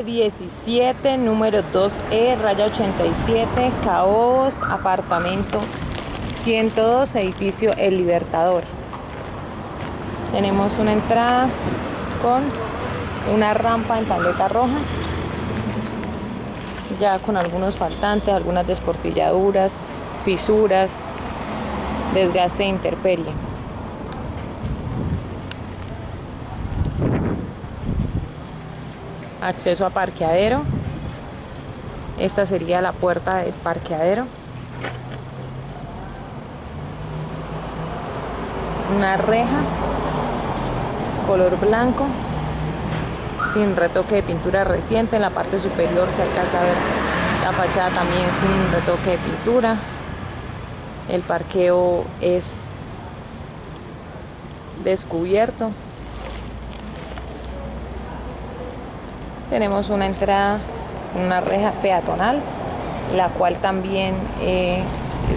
17, número 2E, raya 87, Caobos, apartamento 102, edificio El Libertador. Tenemos una entrada con una rampa en tableta roja, ya con algunos faltantes, algunas desportilladuras, fisuras, desgaste e intemperie. Acceso a parqueadero. Esta sería la puerta de parqueadero. Una reja color blanco sin retoque de pintura reciente. En la parte superior se alcanza a ver la fachada también sin retoque de pintura. El parqueo es descubierto. Tenemos una entrada, una reja peatonal, la cual también es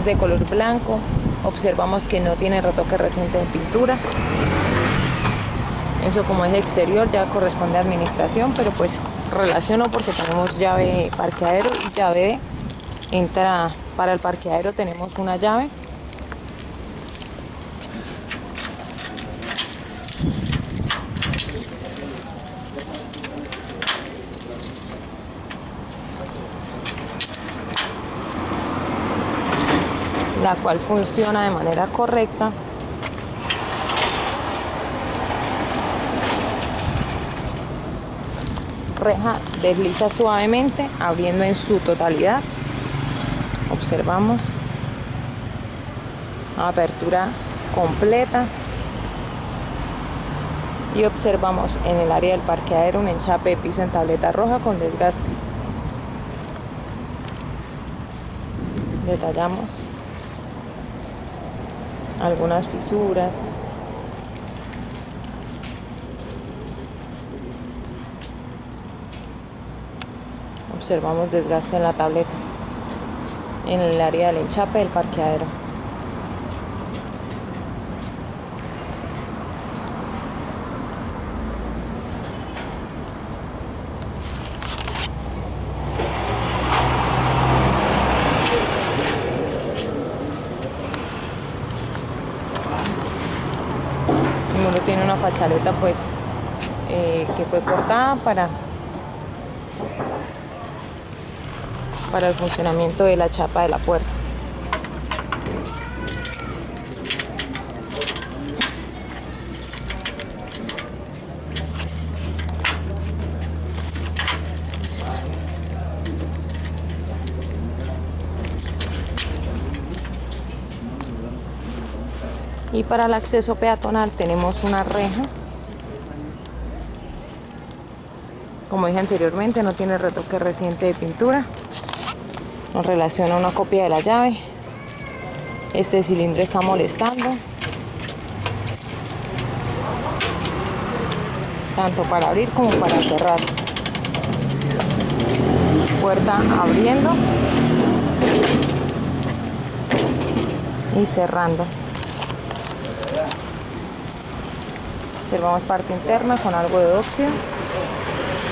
de color blanco. Observamos que no tiene retoque reciente de pintura. Eso, como es exterior, ya corresponde a administración, pero pues relaciono porque tenemos llave de parqueadero y llave de entrada. Para el parqueadero tenemos una llave. La cual funciona de manera correcta. Reja desliza suavemente, abriendo en su totalidad. Observamos apertura completa y observamos en el área del parqueadero un enchape de piso en tableta roja con desgaste. Detallamos algunas fisuras. Observamos desgaste en la tableta, en el área del enchape del parqueadero. El muro tiene una fachaleta pues que fue cortada para el funcionamiento de la chapa de la puerta. Y para el acceso peatonal tenemos una reja. Como dije anteriormente, no tiene retoque reciente de pintura. Nos relaciona una copia de la llave. Este cilindro está molestando, tanto para abrir como para cerrar. Puerta abriendo y cerrando. Observamos parte interna con algo de óxido.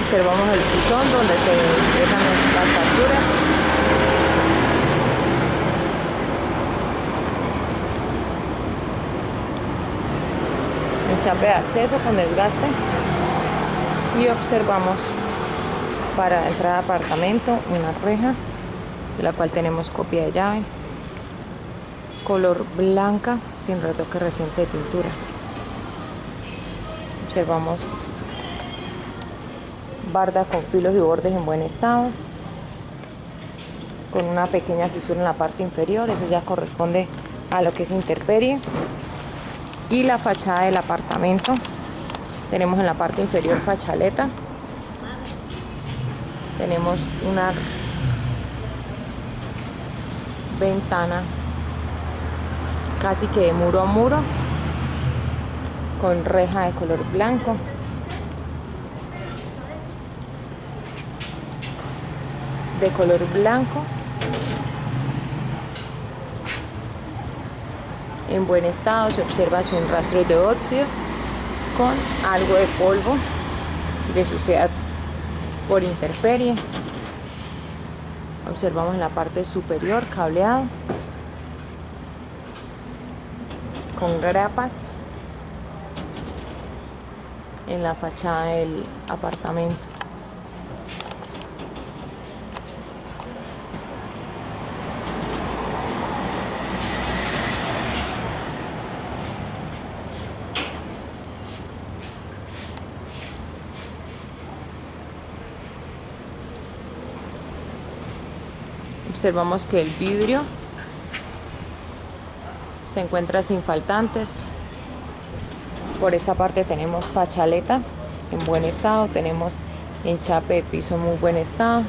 Observamos el buzón donde se dejan las facturas. Enchape de acceso con desgaste. Y observamos para entrar al apartamento una reja, de la cual tenemos copia de llave. Color blanca sin retoque reciente de pintura. Observamos barda con filos y bordes en buen estado, con una pequeña fisura en la parte inferior. Eso ya corresponde a lo que es intemperie. Y la fachada del apartamento, tenemos en la parte inferior fachaleta, tenemos una ventana casi que de muro a muro con reja de color blanco. De color blanco, en buen estado, se observa sin rastros de óxido, con algo de polvo, de suciedad por intemperie. Observamos en la parte superior cableado con grapas en la fachada del apartamento. Observamos que el vidrio se encuentra sin faltantes. Por esta parte tenemos fachaleta en buen estado, tenemos enchape de piso en muy buen estado,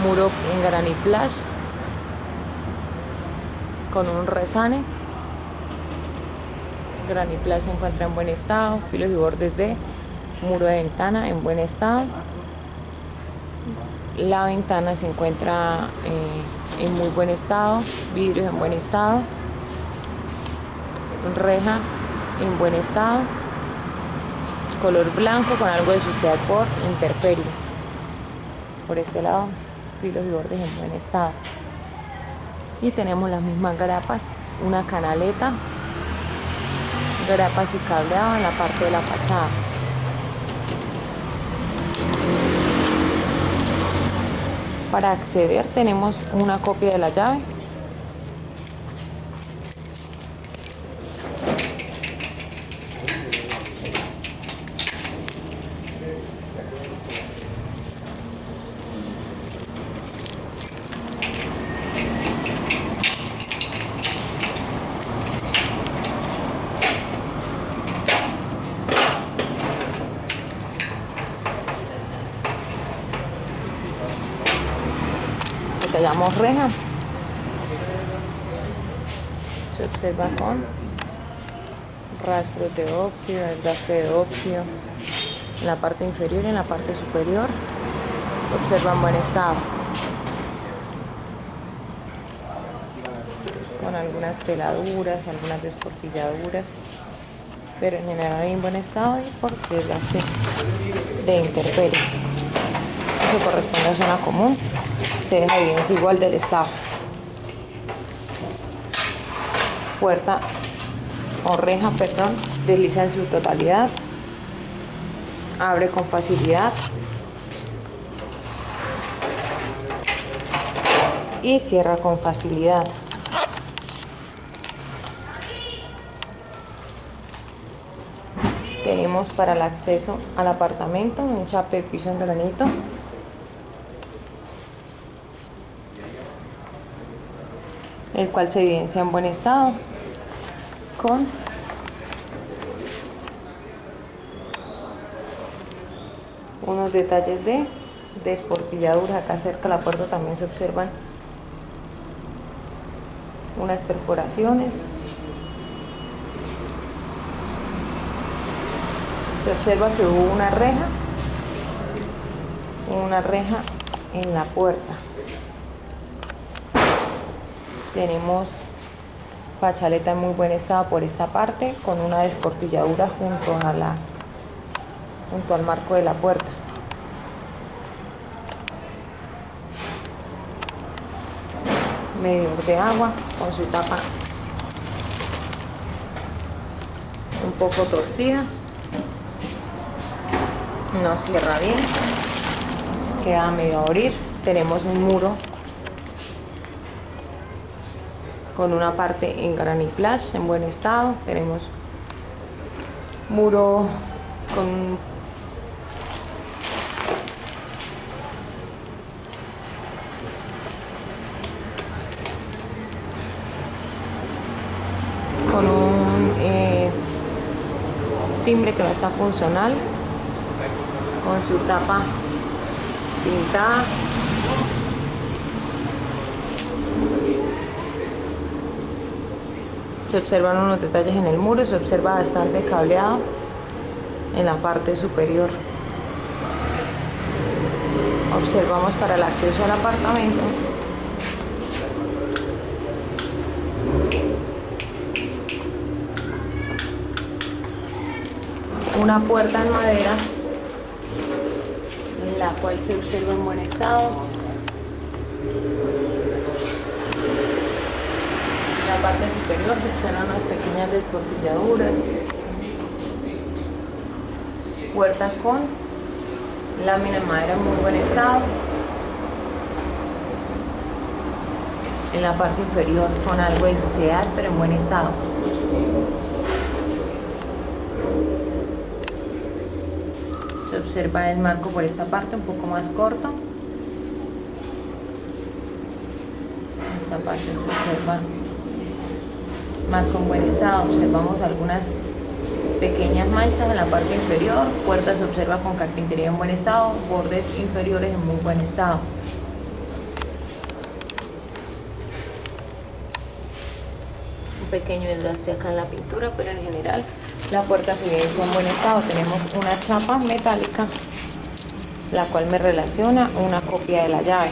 muro en graniplash con un resane. Graniplash se encuentra en buen estado, filos y bordes de muro de ventana en buen estado. La ventana se encuentra en muy buen estado, vidrios en buen estado, reja en buen estado, color blanco con algo de suciedad por intemperie. Por este lado, filos y bordes en buen estado. Y tenemos las mismas grapas, una canaleta, grapas y cableado en la parte de la fachada. Para acceder tenemos una copia de la llave, detallamos reja, se observa con rastros de óxido, desgaste de óxido en la parte inferior y en la parte superior. Observa en buen estado, con algunas peladuras, algunas desportilladuras, pero en general en buen estado y por desgaste de intemperie. Eso corresponde a zona común, se deja evidencia igual del estado. Puerta o reja, perdón, desliza en su totalidad, abre con facilidad y cierra con facilidad. Tenemos para el acceso al apartamento un enchape de piso en granito, el cual se evidencia en buen estado con unos detalles de desportilladuras. Acá cerca de la puerta también se observan unas perforaciones. Se observa que hubo una reja en la puerta. Tenemos fachaleta en muy buen estado por esta parte, con una desportilladura junto al marco de la puerta. Medidor de agua con su tapa un poco torcida, no cierra bien, queda a medio abrir. Tenemos un muro con una parte en graniplash en buen estado. Tenemos muro con un timbre que no está funcional, con su tapa pintada. Se observan unos detalles en el muro, se observa bastante cableado en la parte superior. Observamos para el acceso al apartamento una puerta en madera la cual se observa en buen estado. En la parte superior se observan unas pequeñas desportilladuras. Puerta con lámina de madera en muy buen estado. En la parte inferior con algo de suciedad, pero en buen estado. Se observa el marco por esta parte un poco más corto. Esta parte se observa marco en buen estado. Observamos algunas pequeñas manchas en la parte inferior. Puerta se observa con carpintería en buen estado. Bordes inferiores en muy buen estado. Un pequeño desgaste acá en la pintura, pero en general la puerta se ve en buen estado. Tenemos una chapa metálica, la cual me relaciona una copia de la llave.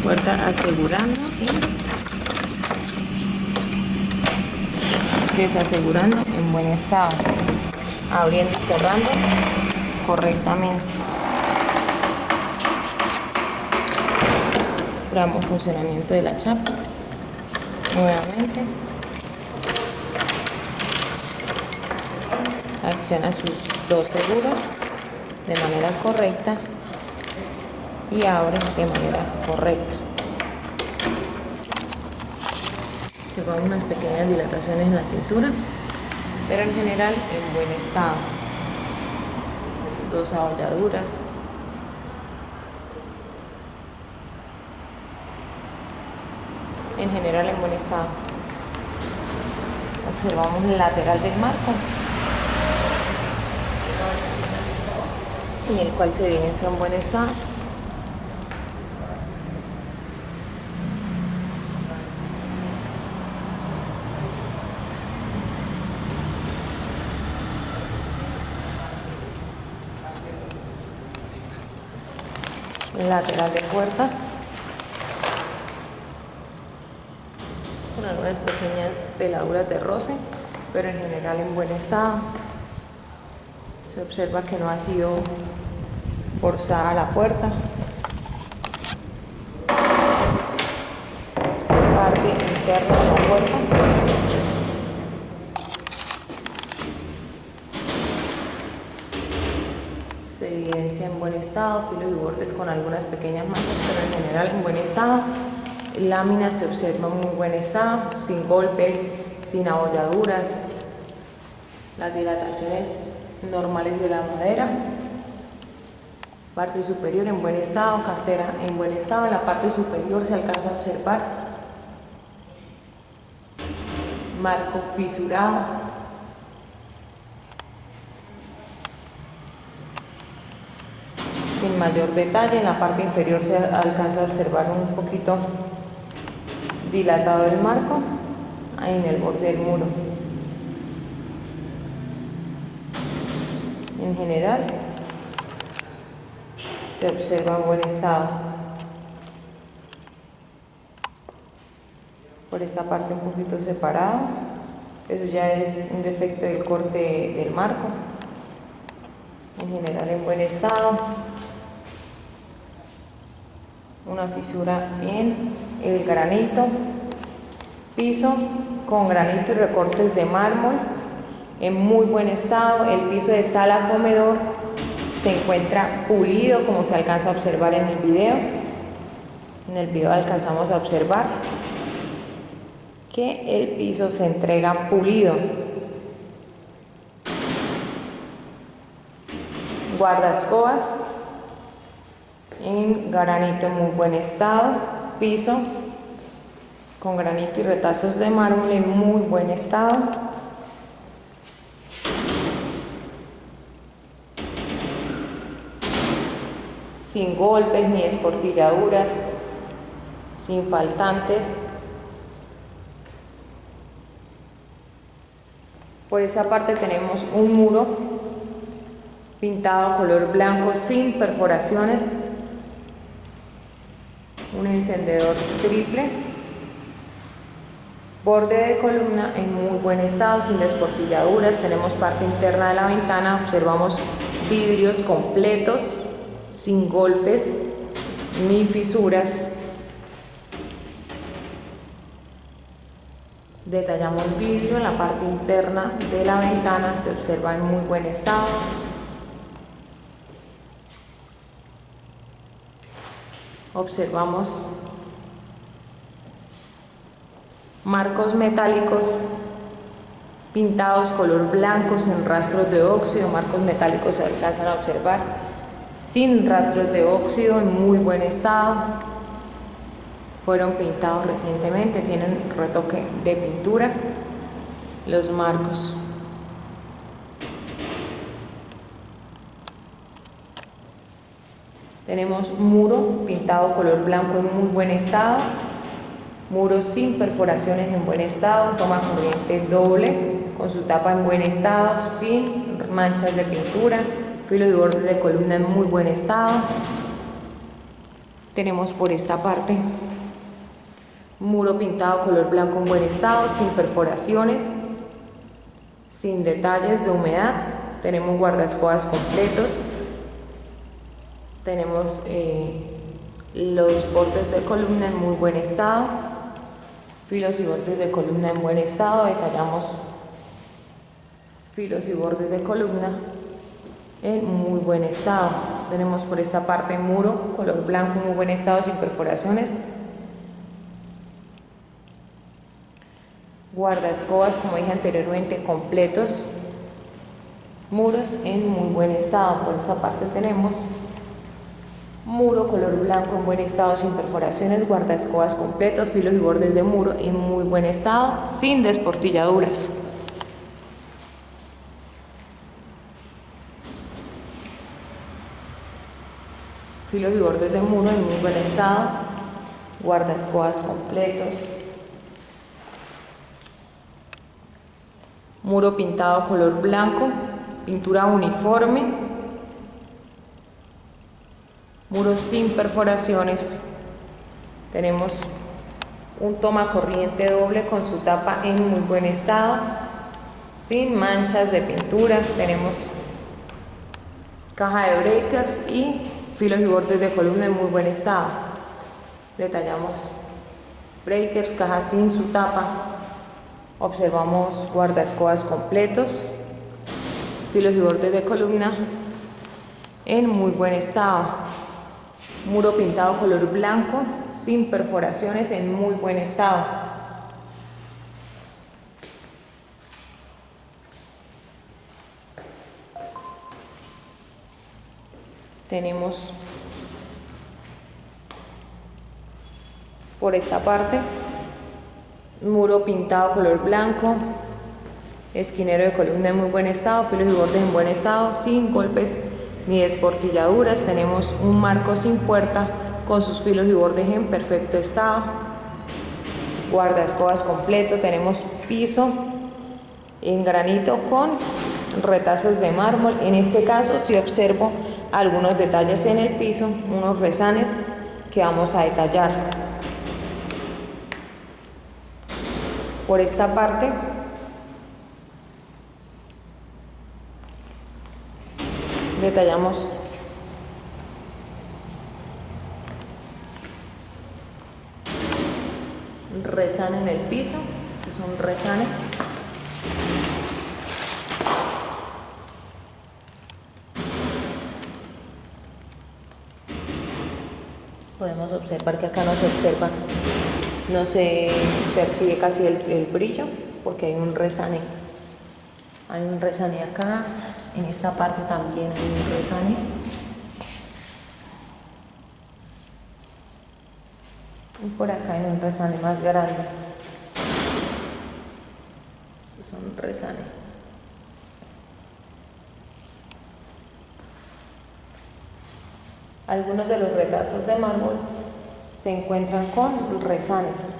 Puerta asegurando y desasegurando en buen estado, abriendo y cerrando correctamente. Probamos funcionamiento de la chapa nuevamente. Acciona sus dos seguros de manera correcta y abre de manera correcta. Se van unas pequeñas dilataciones en la pintura, pero en general en buen estado. Dos abolladuras. En general en buen estado. Observamos el lateral del marco, en el cual se evidencia en buen estado. Lateral de puerta con algunas pequeñas peladuras de roce, pero en general en buen estado. Se observa que no ha sido forzada la puerta. Parte interna de la puerta. Se evidencia en buen estado, filos y bordes con algunas pequeñas manchas, pero en general en buen estado. Lámina se observa en muy buen estado, sin golpes, sin abolladuras. Las dilataciones normales de la madera. Parte superior en buen estado, cartera en buen estado. En la parte superior se alcanza a observar marco fisurado. Sin mayor detalle. En la parte inferior se alcanza a observar un poquito dilatado el marco, ahí en el borde del muro. En general se observa en buen estado. Por esta parte un poquito separado, eso ya es un defecto del corte del marco. En general en buen estado. Una fisura en el granito, piso con granito y recortes de mármol en muy buen estado. El piso de sala comedor se encuentra pulido, como se alcanza a observar en el video. En el video alcanzamos a observar que el piso se entrega pulido. Guardaescobas en granito en muy buen estado, piso con granito y retazos de mármol en muy buen estado. sin golpes ni esportilladuras, sin faltantes. Por esa parte tenemos un muro pintado color blanco sin perforaciones, un encendedor triple, borde de columna en muy buen estado, sin desportilladuras. Tenemos parte interna de la ventana, observamos vidrios completos, sin golpes ni fisuras. Detallamos vidrio en la parte interna de la ventana, se observa en muy buen estado. Observamos marcos metálicos pintados color blanco sin rastros de óxido. Marcos metálicos se alcanzan a observar sin rastros de óxido, en muy buen estado. Fueron pintados recientemente, tienen retoque de pintura los marcos. Tenemos muro pintado color blanco en muy buen estado, muro sin perforaciones en buen estado, toma corriente doble con su tapa en buen estado, sin manchas de pintura, filos y bordes de columna en muy buen estado. Tenemos por esta parte muro pintado color blanco en buen estado, sin perforaciones, sin detalles de humedad. Tenemos guardaescobas completos. Tenemos los bordes de columna en muy buen estado, filos y bordes de columna en buen estado. Detallamos filos y bordes de columna en muy buen estado. Tenemos por esta parte muro color blanco en muy buen estado, sin perforaciones. Guardaescobas, como dije anteriormente, completos. Muros en muy buen estado. Por esta parte tenemos muro color blanco en buen estado, sin perforaciones, guardaescobas completos, filos y bordes de muro en muy buen estado, sin desportilladuras. Filos y bordes de muro en muy buen estado, guardaescobas completos. Muro pintado color blanco, pintura uniforme. Muros sin perforaciones. Tenemos un toma corriente doble con su tapa en muy buen estado, sin manchas de pintura. Tenemos caja de breakers y filos y bordes de columna en muy buen estado. Detallamos breakers, caja sin su tapa. Observamos guardaescobas completos, filos y bordes de columna en muy buen estado. Muro pintado color blanco, sin perforaciones, en muy buen estado. Tenemos por esta parte muro pintado color blanco, esquinero de columna en muy buen estado, filos y bordes en buen estado, sin golpes ni desportilladuras. Tenemos un marco sin puerta con sus filos y bordes en perfecto estado. Guardaescobas completo. Tenemos piso en granito con retazos de mármol. En este caso sí observo algunos detalles en el piso, unos rezanes que vamos a detallar. Por esta parte detallamos rezane en el piso. Este es un rezane. Podemos observar que acá no se observa, no se percibe casi el brillo, porque hay un rezane. Hay un rezane acá, en esta parte también hay un rezane. Y por acá hay un rezane más grande. Estos son un rezane. Algunos de los retazos de mármol se encuentran con rezanes.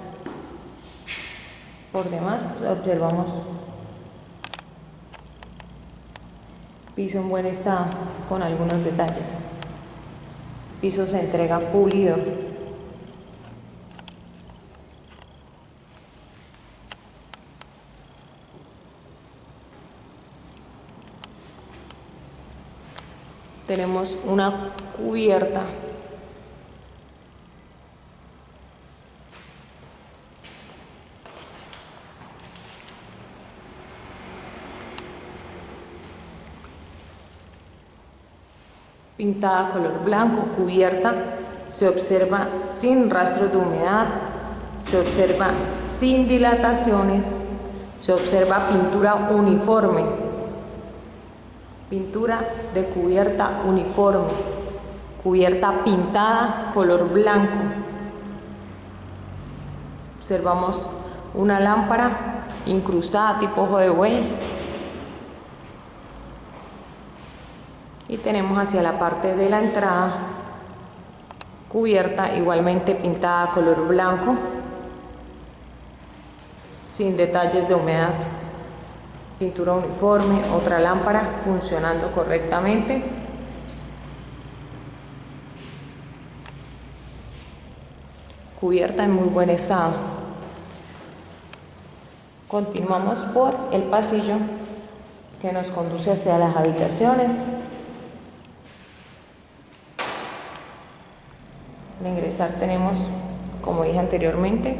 Por demás, pues, observamos piso en buen estado con algunos detalles. Piso se entrega pulido. Tenemos una cubierta pintada color blanco, cubierta, se observa sin rastros de humedad, se observa sin dilataciones, se observa pintura uniforme, pintura de cubierta uniforme, cubierta pintada color blanco. Observamos una lámpara incrustada tipo ojo de buey. Y tenemos hacia la parte de la entrada cubierta igualmente pintada color blanco, sin detalles de humedad. Pintura uniforme, otra lámpara funcionando correctamente. Cubierta en muy buen estado. Continuamos por el pasillo que nos conduce hacia las habitaciones. Al ingresar tenemos, como dije anteriormente,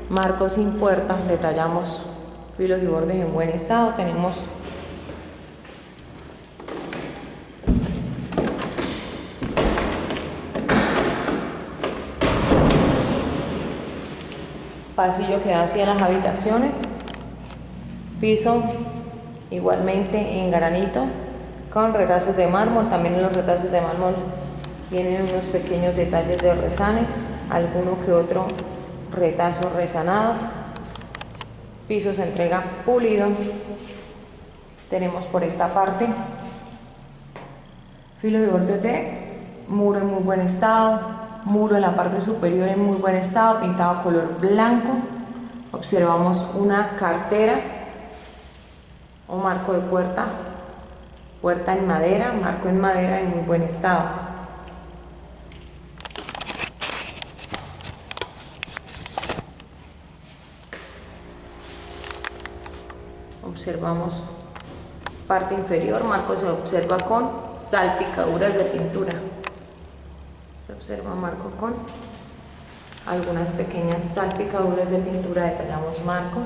marcos sin puertas, detallamos filos y bordes en buen estado. Tenemos pasillo que da hacia las habitaciones, piso igualmente en granito con retazos de mármol. También en los retazos de mármol tienen unos pequeños detalles de rezanes, alguno que otro retazo rezanado. Piso se entrega pulido. Tenemos por esta parte filos y bordes de muro en muy buen estado, muro en la parte superior en muy buen estado, pintado color blanco. Observamos una cartera o marco de puerta, puerta en madera, marco en madera en muy buen estado. Observamos parte inferior, marco se observa con salpicaduras de pintura. Se observa marco con algunas pequeñas salpicaduras de pintura, detallamos marco.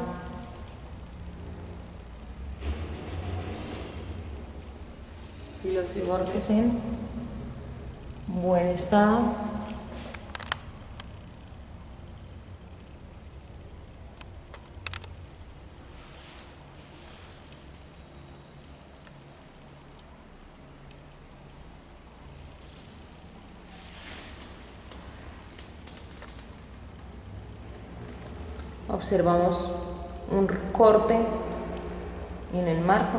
Filos y bordes en buen estado. Observamos un corte en el marco.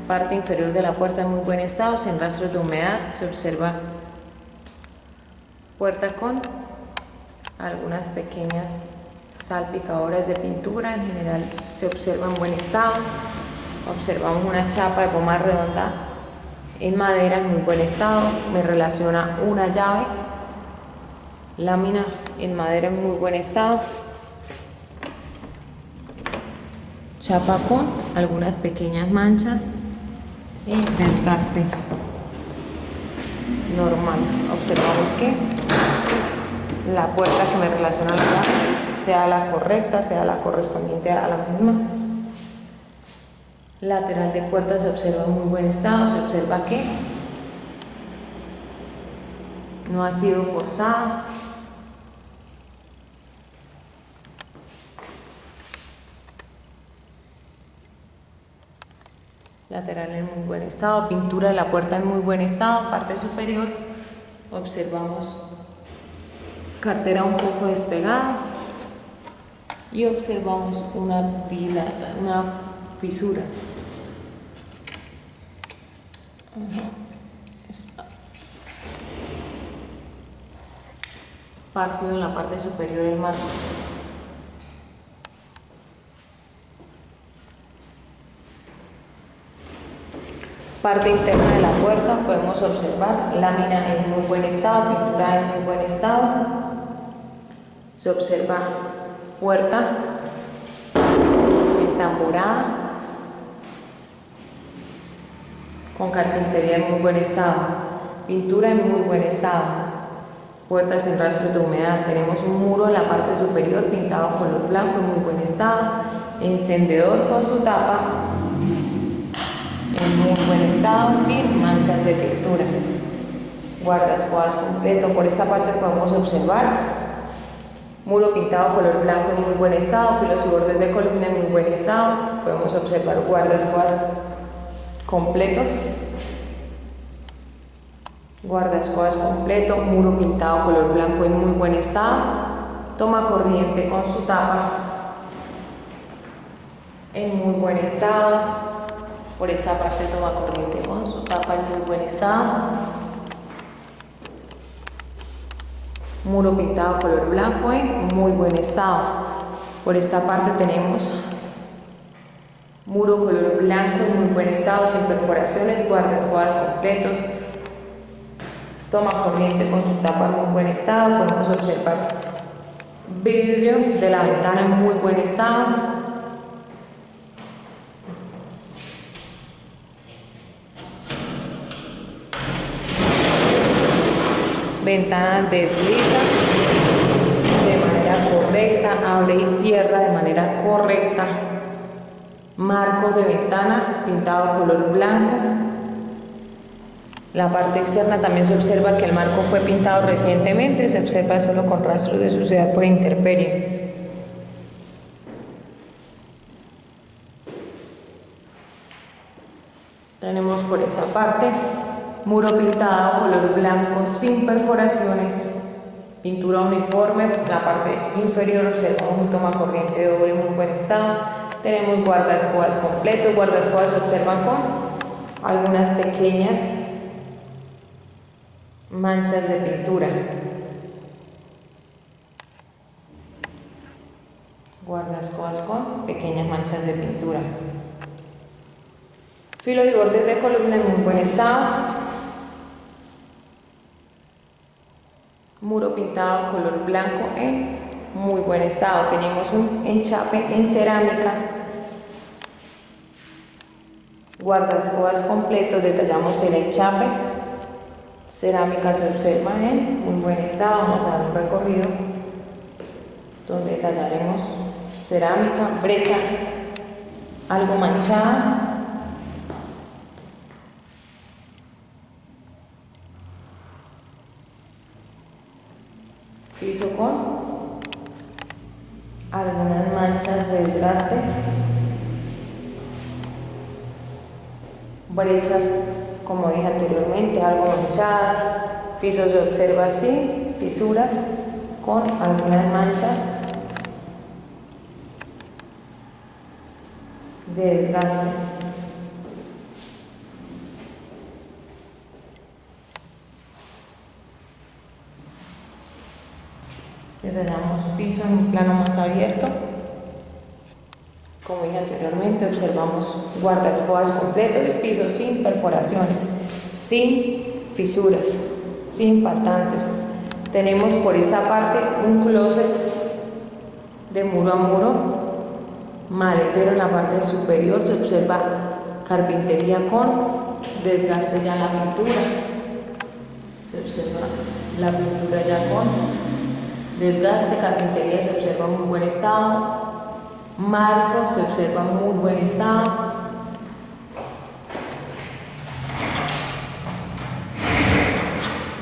Parte inferior de la puerta en muy buen estado, sin rastros de humedad. Se observa puerta con algunas pequeñas salpicaduras de pintura. En general se observa en buen estado. Observamos una chapa de goma redonda en madera en muy buen estado. Me relaciona una llave. Lámina en madera en muy buen estado. Chapa con algunas pequeñas manchas y desgaste normal. Observamos que la puerta que me relaciona a la llave sea la correcta, sea la correspondiente a la misma. Lateral de puerta se observa en muy buen estado. Se observa que no ha sido forzada. Lateral en muy buen estado, pintura de la puerta en muy buen estado. Parte superior observamos cartera un poco despegada y observamos una fisura. Partido en la parte superior del marco. Parte interna de la puerta, podemos observar lámina en muy buen estado, pintura en muy buen estado. Se observa puerta entamborada con carpintería en muy buen estado, pintura en muy buen estado. Puertas sin rastros de humedad. Tenemos un muro en la parte superior pintado color blanco en muy buen estado. Encendedor con su tapa en muy buen estado, sin manchas de pintura. Guardaescobas completo. Por esta parte podemos observar muro pintado color blanco en muy buen estado, filos y bordes de columna en muy buen estado. Podemos observar guardaescobas completos. Guardaescobas completo, muro pintado color blanco en muy buen estado, toma corriente con su tapa en muy buen estado. Por esta parte toma corriente con su tapa en muy buen estado, muro pintado color blanco en muy buen estado. Por esta parte tenemos muro color blanco en muy buen estado, sin perforaciones, guardaescobas completos. Toma corriente con su tapa en muy buen estado. Podemos observar vidrio de la ventana en muy buen estado. Ventanas deslizan de manera correcta, abre y cierra de manera correcta. Marcos de ventana pintado color blanco. La parte externa también se observa que el marco fue pintado recientemente, se observa solo con rastros de suciedad por intemperie. Tenemos por esa parte muro pintado color blanco sin perforaciones, pintura uniforme. La parte inferior observamos un toma corriente doble en muy buen estado. Tenemos guardaescobas completos. Guardaescobas se observan con algunas pequeñas manchas de pintura. Guardaescobas con pequeñas manchas de pintura. Filos y bordes de columna en muy buen estado. Muro pintado color blanco en muy buen estado. Tenemos un enchape en cerámica. Guardaescobas completos, detallamos el enchape. Cerámica se observa en muy buen estado. Vamos a dar un recorrido donde detallaremos cerámica, brecha algo manchada. Piso con algunas manchas de desgaste. Brechas, como dije anteriormente, algo manchadas. Piso se observa así, fisuras con algunas manchas de desgaste. Detallamos piso en un plano más abierto. Como dije anteriormente, observamos guardaescobas completos y piso sin perforaciones, sin fisuras, sin faltantes. Tenemos por esta parte un closet de muro a muro, maletero en la parte superior. Se observa carpintería con desgaste ya en la pintura. Se observa la pintura ya con desgaste. Carpintería se observa en muy buen estado. Marco se observa en muy buen estado.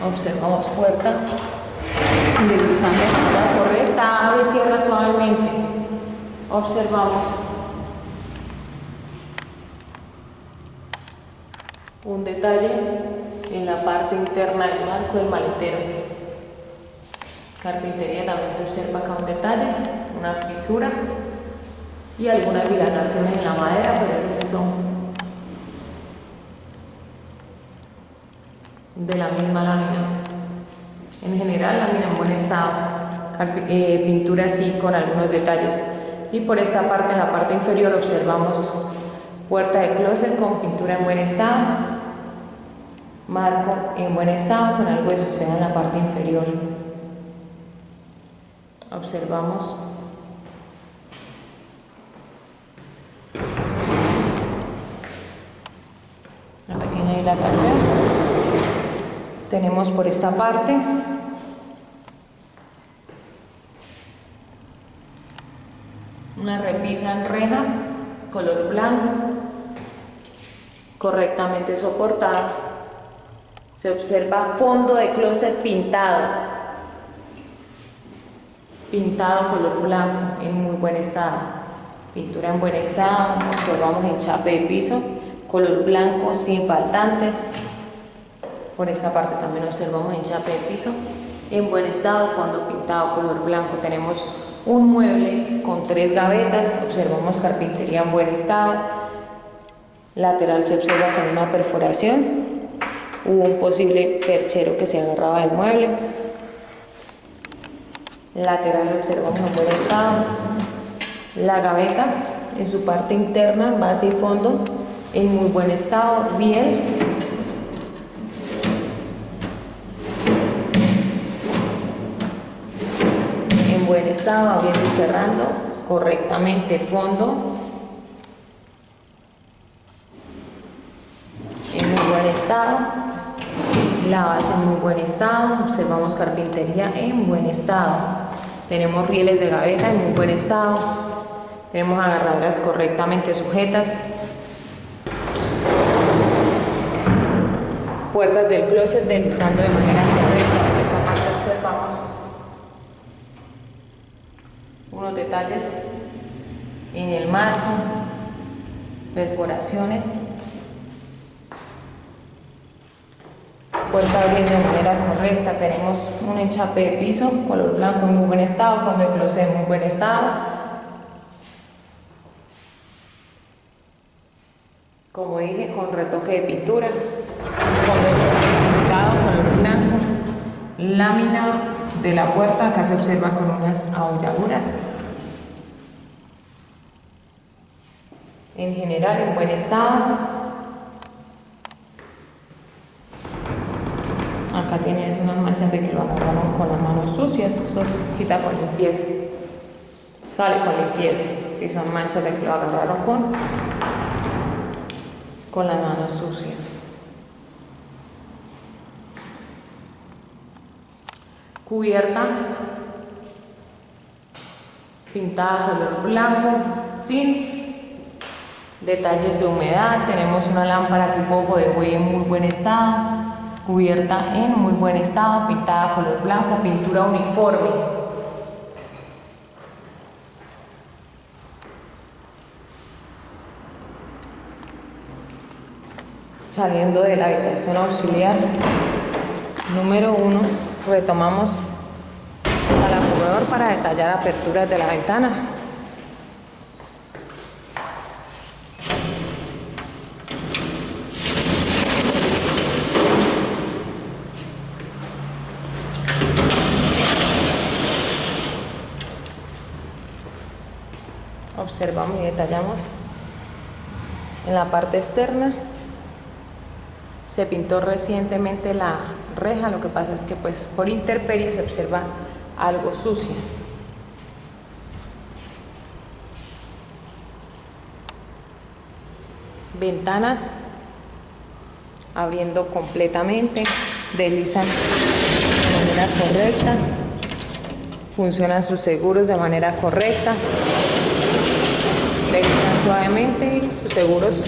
Observamos puerta deslizando de manera correcta, abre y cierra suavemente. Observamos un detalle en la parte interna del marco del maletero. Carpintería también se observa acá un detalle, una fisura y algunas dilataciones en la madera, pero eso sí son de la misma lámina. En general, lámina en buen estado, pintura así con algunos detalles. Y por esta parte, en la parte inferior, observamos puerta de closet con pintura en buen estado, marco en buen estado con algo de suciedad en la parte inferior. Observamos una pequeña dilatación. Tenemos por esta parte una repisa en reja color blanco correctamente soportada. Se observa fondo de closet pintado color blanco en muy buen estado, pintura en buen estado. Observamos enchape de piso color blanco sin faltantes. Por esta parte también observamos enchape de piso en buen estado, fondo pintado color blanco. Tenemos un mueble con 3 gavetas, observamos carpintería en buen estado. Lateral se observa con una perforación, hubo un posible perchero que se agarraba del mueble. Lateral observamos en buen estado. La gaveta en su parte interna, base y fondo en muy buen estado, riel. En buen estado, abriendo y cerrando correctamente, fondo en muy buen estado. La base en muy buen estado, observamos carpintería en buen estado. Tenemos rieles de gaveta en muy buen estado. Tenemos agarraderas correctamente sujetas. Puertas del closet deslizando de manera correcta. Por esta parte observamos unos detalles en el marco, perforaciones. Puerta abriendo de manera correcta. Tenemos un enchape de piso color blanco en muy buen estado, fondo de closet en muy buen estado. Como dije, con retoque de pintura, fondo de closet pintado color blanco. Lámina de la puerta, acá se observa con unas abolladuras. En general en buen estado. Acá tienes unas manchas de que lo agarraron con las manos sucias. Eso se quita con limpieza, sale con limpieza. Si son manchas de que lo agarraron con las manos sucias. Cubierta pintada color blanco sin detalles de humedad. Tenemos una lámpara tipo ojo de buey en muy buen estado. Cubierta en muy buen estado, pintada color blanco, pintura uniforme. Saliendo de la habitación auxiliar número 1, retomamos al acomodador para detallar aperturas de la ventana. Observamos y detallamos en la parte externa. Se pintó recientemente la reja, lo que pasa es que pues por intemperie se observa algo sucia. Ventanas abriendo completamente, deslizan de manera correcta, funcionan sus seguros de manera correcta. Deslizan suavemente y sus seguros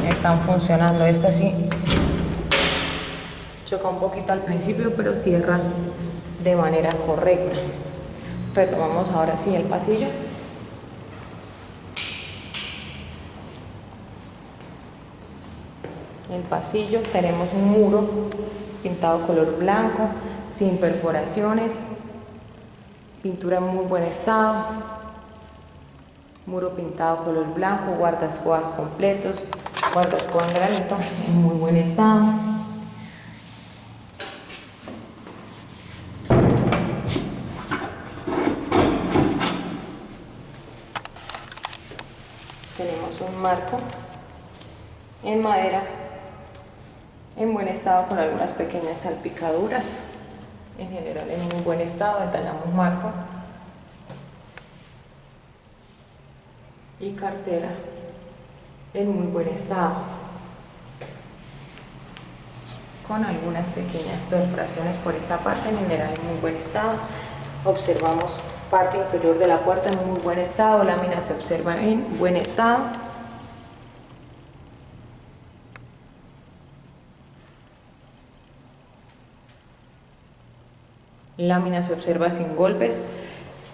están funcionando. Esta sí choca un poquito al principio, pero cierra de manera correcta. Retomamos ahora sí el pasillo. En el pasillo tenemos un muro pintado color blanco, sin perforaciones, pintura en muy buen estado. Muro pintado color blanco, guardaescobas completos, guardaescoba en granito en muy buen estado. Tenemos un marco en madera en buen estado con algunas pequeñas salpicaduras, en general en muy buen estado. Detallamos marco y cartera en muy buen estado, con algunas pequeñas perforaciones por esta parte, en general en muy buen estado. Observamos parte inferior de la puerta en muy buen estado, lámina se observa en buen estado. Lámina se observa sin golpes.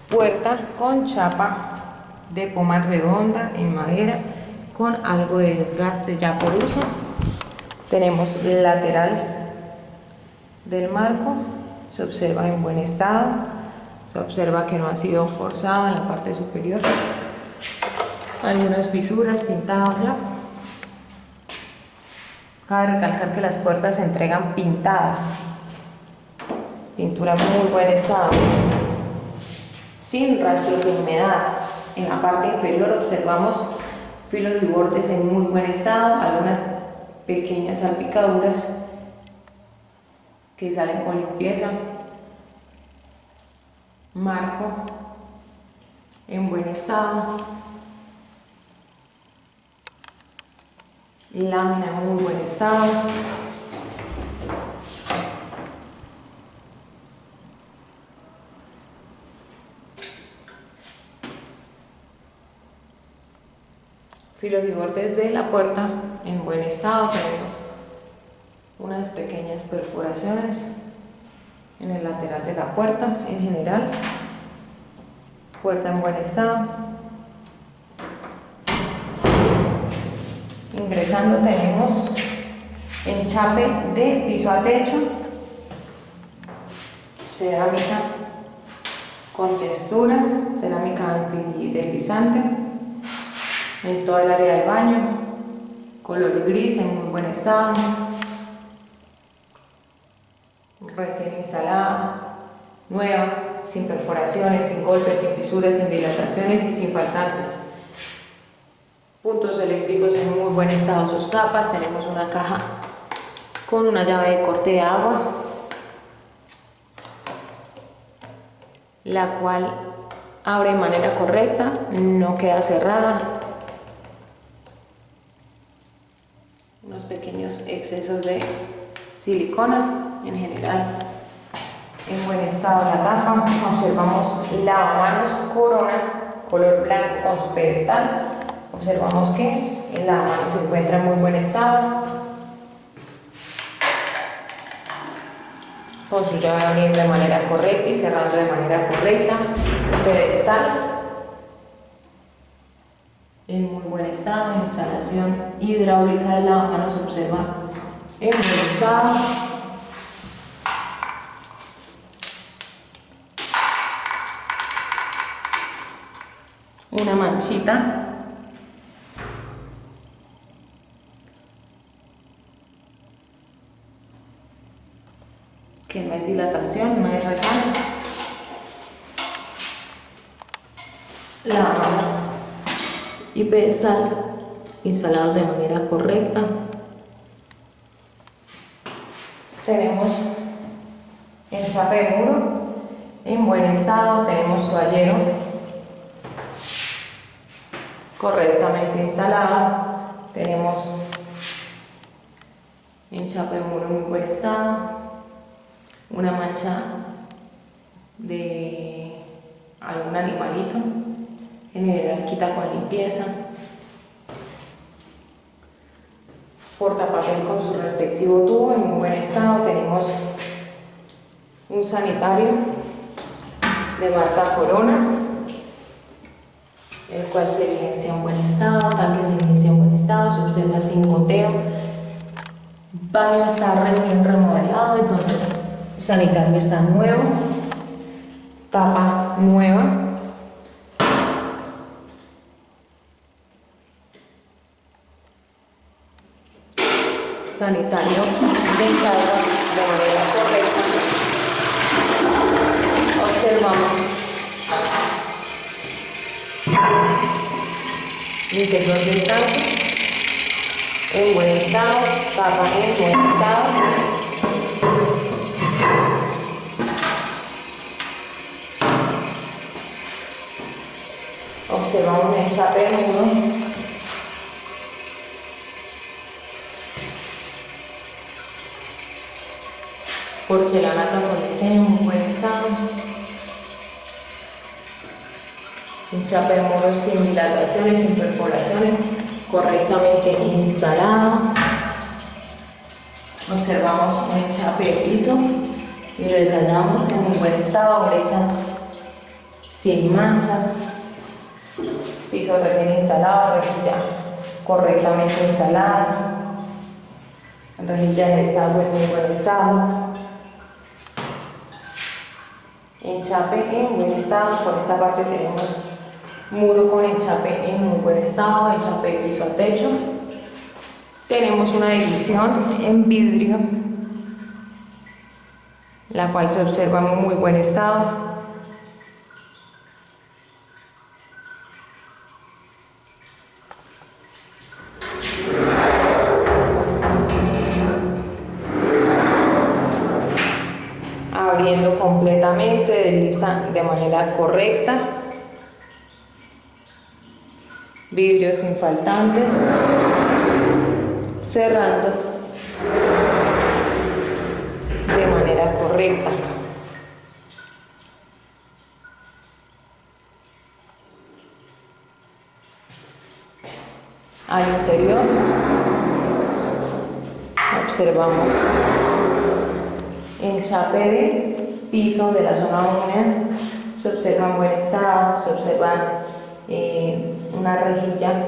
Puerta con chapa de poma redonda en madera con algo de desgaste ya por uso. Tenemos lateral del marco, se observa en buen estado, se observa que no ha sido forzado en la parte superior. Algunas fisuras pintadas ya. Cabe recalcar que las puertas se entregan pintadas. Pintura en muy buen estado, sin rastros de humedad. En la parte inferior observamos filos y bordes en muy buen estado, algunas pequeñas salpicaduras que salen con limpieza. Marco en buen estado, lámina en muy buen estado. Filos y bordes de la puerta en buen estado. Tenemos unas pequeñas perforaciones en el lateral de la puerta. En general, puerta en buen estado. Ingresando tenemos enchape de piso a techo, cerámica con textura, cerámica antideslizante en toda el área del baño, color gris en muy buen estado, recién instalada, nueva, sin perforaciones, sin golpes, sin fisuras, sin dilataciones y sin faltantes. Puntos eléctricos en muy buen estado sus tapas. Tenemos una caja con una llave de corte de agua, la cual abre de manera correcta, no queda cerrada. Unos pequeños excesos de silicona, en general en buen estado la tapa. Observamos lavamanos Corona color blanco con su pedestal. Observamos que el lavamanos se encuentra en muy buen estado, con su llave abriendo de manera correcta y cerrando de manera correcta. Pedestal en muy buen estado. Instalación hidráulica del lavamanos se observa en buen estado. Una manchita que no hay dilatación, no hay resalto. Lavamanos y pedestal instalados de manera correcta. Tenemos enchape de muro en buen estado. Tenemos toallero correctamente instalado. Tenemos enchape de muro en muy buen estado. Una mancha de algún animalito, en general quita con limpieza. Portapapel con su respectivo tubo en muy buen estado. Tenemos un sanitario de marca Corona, el cual se evidencia en buen estado. Tanque se evidencia en buen estado, se observa sin goteo. Baño está recién remodelado, entonces sanitario está nuevo. Tapa nueva. Sanitario dentado de manera correcta. Observamos Interior del tanque en buen estado, tapa en buen estado. Observamos el chape de muro. Porcelanato con diseño en muy buen estado. Un chape de muro sin dilataciones, sin perforaciones, correctamente instalado. Observamos un enchape de piso y lo detallamos en muy buen estado, brechas sin manchas, piso recién instalado, rejilla correctamente instalada, rejilla de desagüe en muy buen estado, enchape en buen estado. Por esta parte tenemos muro con enchape en muy buen estado, enchape de piso a techo. Tenemos una división en vidrio, la cual se observa en muy buen estado. Abriendo completamente, desliza de manera correcta. Vidrios infaltantes. Cerrando de manera correcta. Al interior observamos enchape de piso de la zona húmeda, se observa en buen estado, se observa una rejilla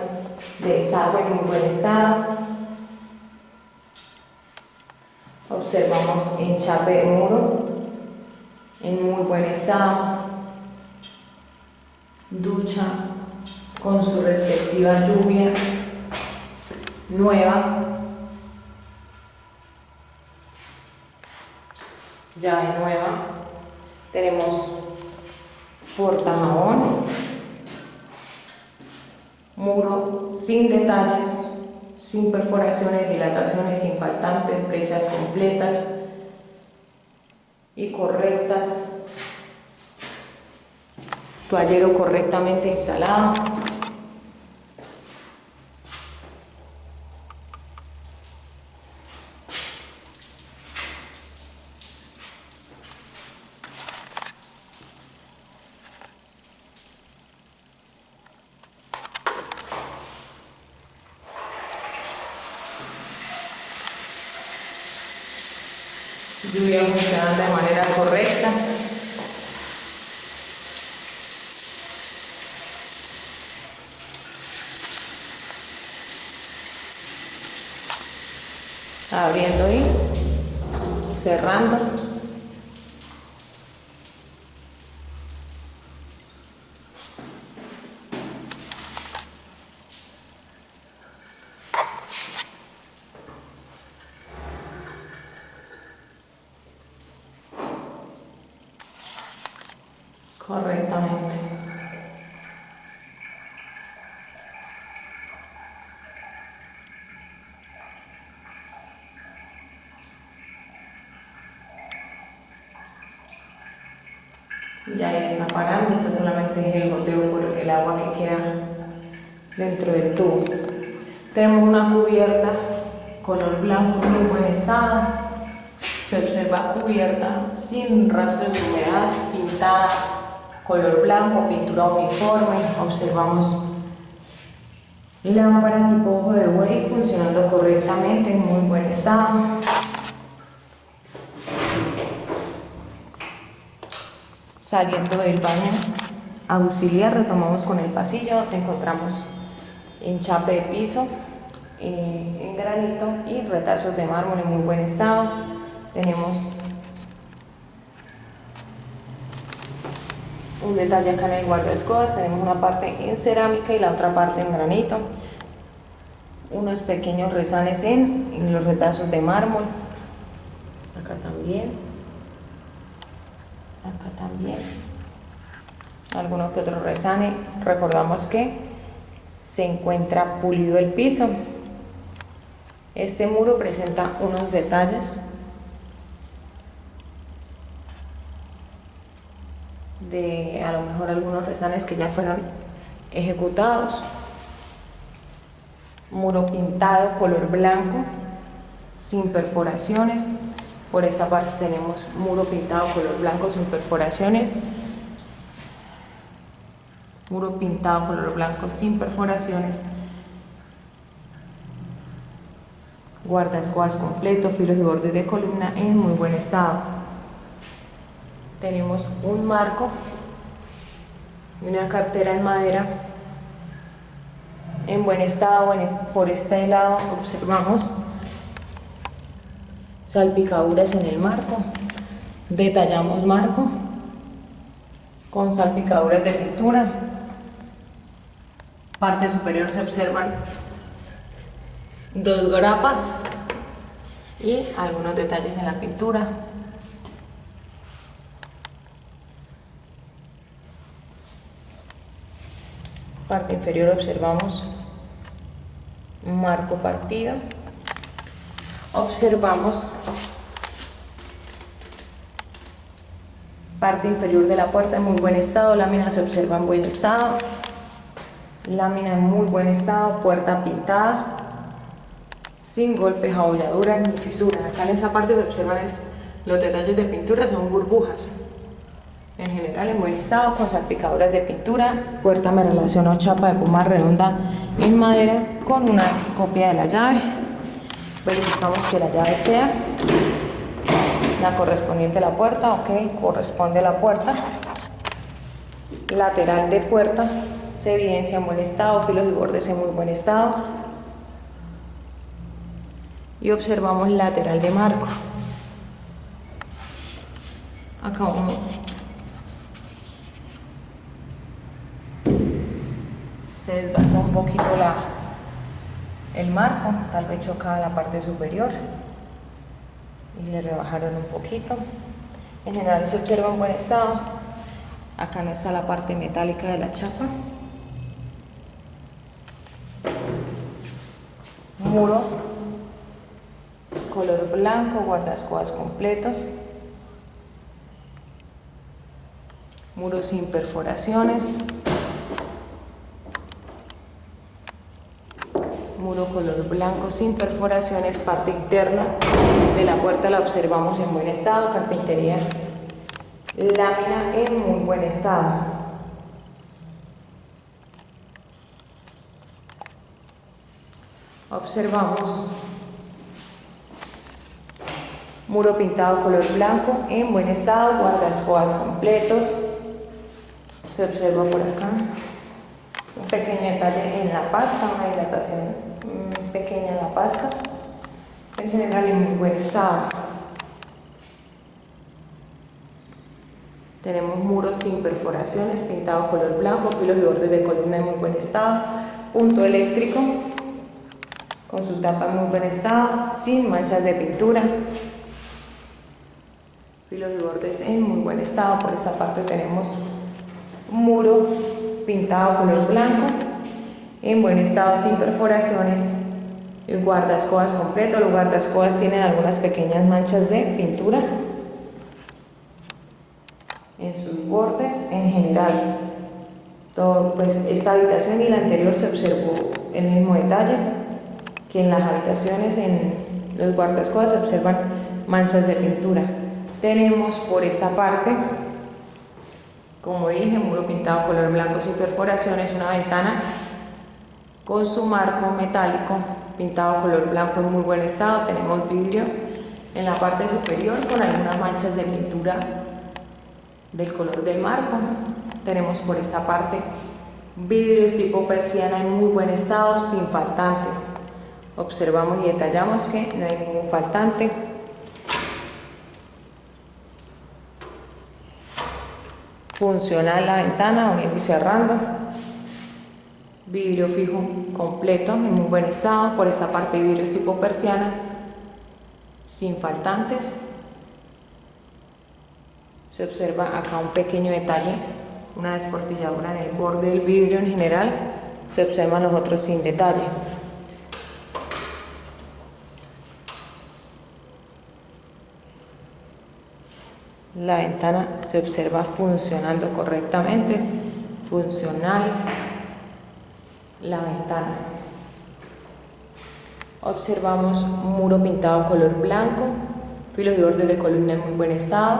de desagüe en muy buen estado. Observamos enchape de muro en muy buen estado, ducha con su respectiva lluvia nueva, llave nueva. Tenemos portajabón, muro sin detalles, sin perforaciones, dilataciones infaltantes, brechas completas y correctas, toallero correctamente instalado. Lluvia funcionando de manera correcta. Abriendo y cerrando. Correctamente. Ya ahí está parando, esto solamente es el goteo por el agua que queda dentro del tubo. Tenemos una cubierta color blanco en muy buen estado. Se observa cubierta sin rastros de humedad, pintada color blanco, pintura uniforme. Observamos lámpara tipo ojo de buey funcionando correctamente en muy buen estado. Saliendo del baño auxiliar, retomamos con el pasillo donde encontramos enchape de piso en granito y retazos de mármol en muy buen estado. Tenemos un detalle acá en el guardaescobas, tenemos una parte en cerámica y la otra parte en granito. Unos pequeños rezanes en los retazos de mármol. Acá también. Acá también. Alguno que otro rezane. Recordamos que se encuentra pulido el piso. Este muro presenta unos detalles de a lo mejor algunos rezanes que ya fueron ejecutados. Muro pintado color blanco sin perforaciones. Por esta parte tenemos muro pintado color blanco sin perforaciones. Muro pintado color blanco sin perforaciones. Guardaescobas completo, filos y bordes de columna en muy buen estado. Tenemos un marco y una cartera en madera en buen estado. Por este lado observamos salpicaduras en el marco. Detallamos marco con salpicaduras de pintura. Parte superior se observan dos grapas y algunos detalles en la pintura. Parte inferior observamos un marco partido. Observamos parte inferior de la puerta en muy buen estado. Lámina se observa en buen estado. Lámina en muy buen estado. Puerta pintada sin golpes, abolladuras ni fisuras. Acá en esa parte se observan los detalles de pintura, son burbujas. En general en buen estado, con salpicaduras de pintura. Puerta me relacionó chapa de puma redonda en madera con una copia de la llave. Verificamos que la llave sea la correspondiente a la puerta. Ok, corresponde a la puerta. Lateral de puerta se evidencia en buen estado, filos y bordes en muy buen estado. Y observamos lateral de marco. Acá se desgastó un poquito el marco, tal vez chocaba la parte superior y le rebajaron un poquito. En general se observa en buen estado. Acá no está la parte metálica de la chapa. Muro color blanco, guardaescobas completos. Muro sin perforaciones. Muro color blanco sin perforaciones. Parte interna de la puerta la observamos en buen estado. Carpintería, lámina en muy buen estado. Observamos muro pintado color blanco en buen estado. Guardaescobas completos. Se observa por acá un pequeño detalle en la pasta, una dilatación pequeña en la pasta. En general en muy buen estado. Tenemos muros sin perforaciones, pintado color blanco, filos y bordes de columna en muy buen estado. Punto eléctrico con su tapa en muy buen estado, sin manchas de pintura. Filos y bordes en muy buen estado. Por esta parte tenemos un muro pintado color blanco en buen estado, sin perforaciones. El guardaescobas completo. Los guardaescobas tienen algunas pequeñas manchas de pintura en sus bordes. En general, pues esta habitación y la anterior se observó el mismo detalle, que en las habitaciones, en los guardaescobas, se observan manchas de pintura. Tenemos por esta parte, como dije, muro pintado color blanco sin perforaciones, una ventana con su marco metálico pintado color blanco en muy buen estado. Tenemos vidrio en la parte superior con algunas manchas de pintura del color del marco. Tenemos por esta parte vidrios tipo persiana en muy buen estado, sin faltantes. Observamos y detallamos que no hay ningún faltante. Funcional la ventana, abriendo y cerrando. Vidrio fijo completo en muy buen estado. Por esta parte vidrios tipo persiana, sin faltantes. Se observa acá un pequeño detalle, una desportilladura en el borde del vidrio en general. se observan los otros sin detalle. La ventana se observa funcionando correctamente, funcional la ventana. Observamos un muro pintado color blanco, filos y bordes de columna en muy buen estado.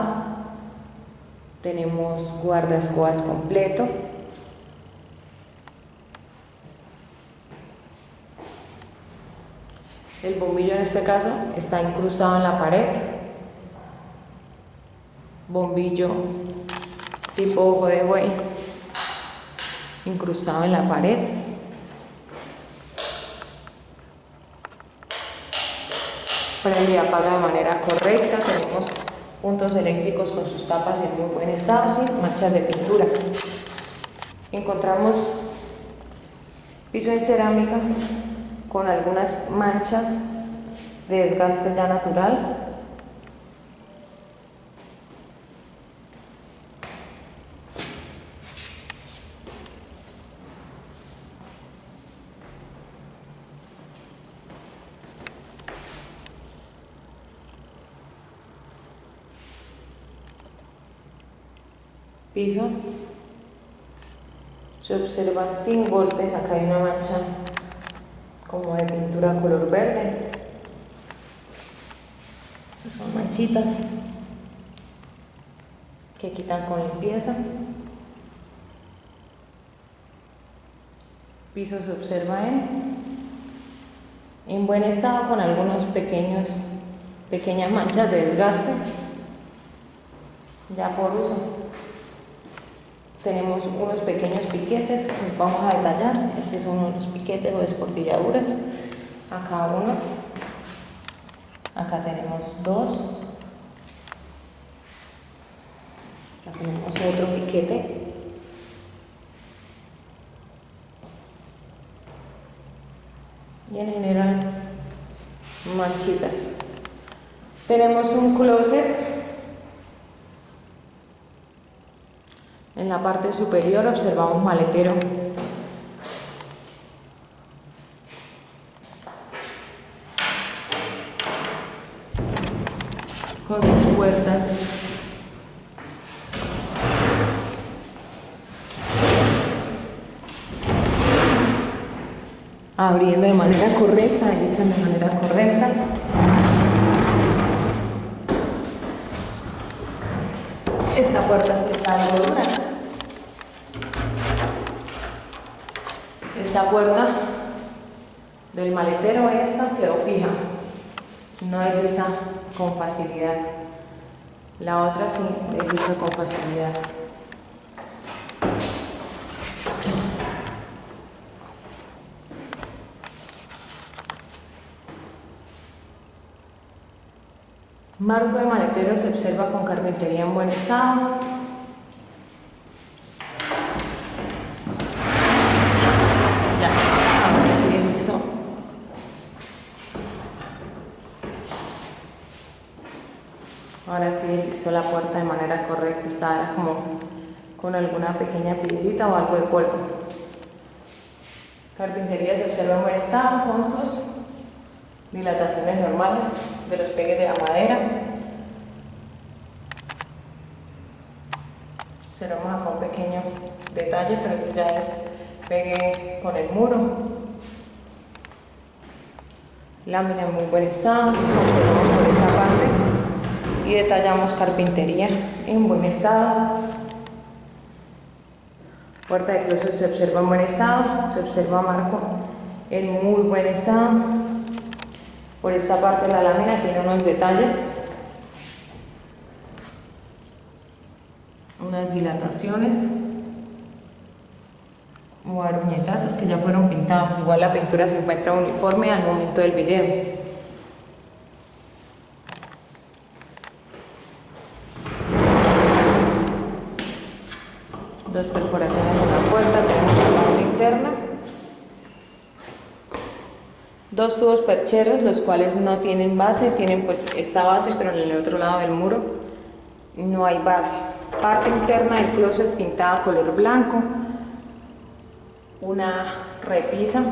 Tenemos guardaescobas completo. El bombillo en este caso está incrustado en la pared. Bombillo tipo ojo de buey incrustado en la pared. Prende y apaga de manera correcta. Tenemos puntos eléctricos con sus tapas en muy buen estado, sin manchas de pintura. Encontramos piso en cerámica con algunas manchas de desgaste ya natural. Piso se observa sin golpes. Acá hay una mancha como de pintura color verde. Esas son manchitas que quitan con limpieza. Piso se observa en buen estado, con algunos pequeñas manchas de desgaste ya por uso. Tenemos unos pequeños piquetes que vamos a detallar. Estos son unos piquetes o desportilladuras. Acá uno. Acá tenemos dos. Acá tenemos otro piquete. Y en general, manchitas. Tenemos un closet. En la parte superior observamos maletero con sus puertas. Abriendo de manera correcta, deslizan de manera correcta. Esta puerta está algo dura. Esta puerta del maletero quedó fija, no desliza con facilidad. La otra sí desliza con facilidad. Marco de maletero se observa con carpintería en buen estado. Ahora sí deslizó la puerta de manera correcta, está como con alguna pequeña piedrita o algo de polvo. Carpintería se observa en buen estado con sus dilataciones normales de los pegues de la madera. Observamos acá un pequeño detalle, pero eso ya es pegue con el muro. Lámina en muy buen estado, observamos por esta parte y detallamos carpintería en buen estado. Puerta de closet se observa en buen estado, se observa marco en muy buen estado. Por esta parte la lámina tiene unos detalles, unas dilataciones o aruñetazos que ya fueron pintados. Igual la pintura se encuentra uniforme al momento del video. Dos perforaciones en la puerta, tenemos la parte interna. Dos tubos percheros, los cuales no tienen base, tienen pues esta base, pero en el otro lado del muro no hay base. Parte interna del closet pintada color blanco, una repisa.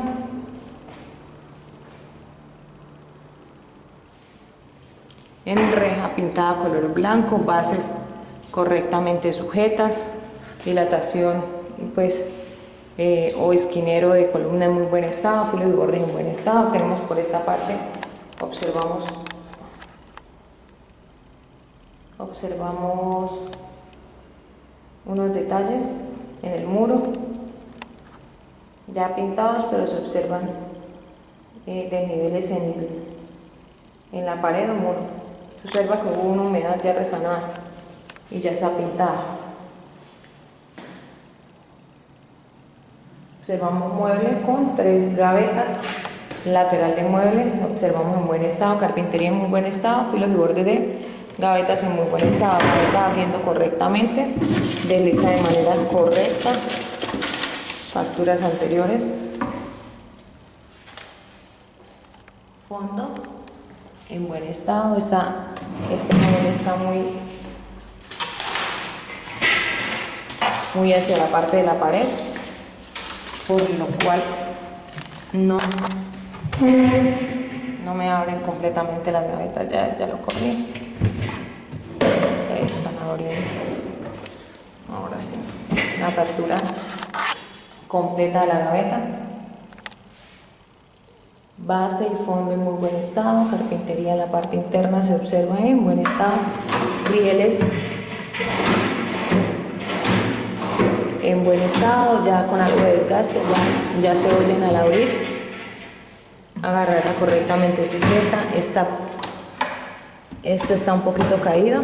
En reja pintada color blanco, bases correctamente sujetas, dilatación pues o esquinero de columna en muy buen estado, filo y borde en buen estado. Tenemos por esta parte, observamos unos detalles en el muro ya pintados, pero se observan desniveles en la pared o muro. Se observa que hubo una humedad ya resanada y ya está pintada. Observamos mueble con 3 gavetas, lateral de mueble, observamos en buen estado, carpintería en muy buen estado, filos y bordes de gavetas en muy buen estado, gaveta abriendo correctamente, desliza de manera correcta, facturas anteriores, fondo en buen estado, este mueble está muy hacia la parte de la pared, por lo cual no me abren completamente las gavetas, ya lo corrí. Ahí están abriendo. Ahora sí, la apertura completa de la gaveta. Base y fondo en muy buen estado, carpintería en la parte interna se observa en buen estado, rieles en buen estado, ya con algo de desgaste, ya se oyen al abrir. Agarrarla correctamente sujeta. Esta está un poquito caída,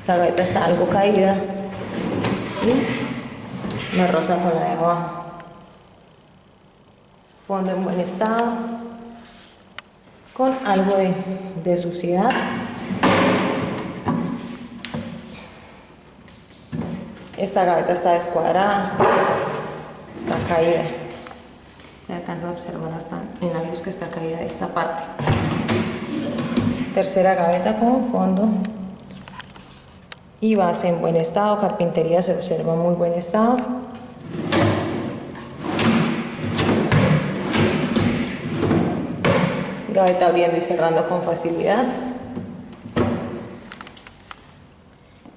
esta gaveta está algo caída y me roza con la de abajo. Fondo en buen estado, con algo de suciedad. Esta gaveta está descuadrada, está caída. Se alcanza a observar hasta en la luz que está caída esta parte. Tercera gaveta con fondo y base en buen estado, carpintería se observa en muy buen estado. Gaveta abriendo y cerrando con facilidad.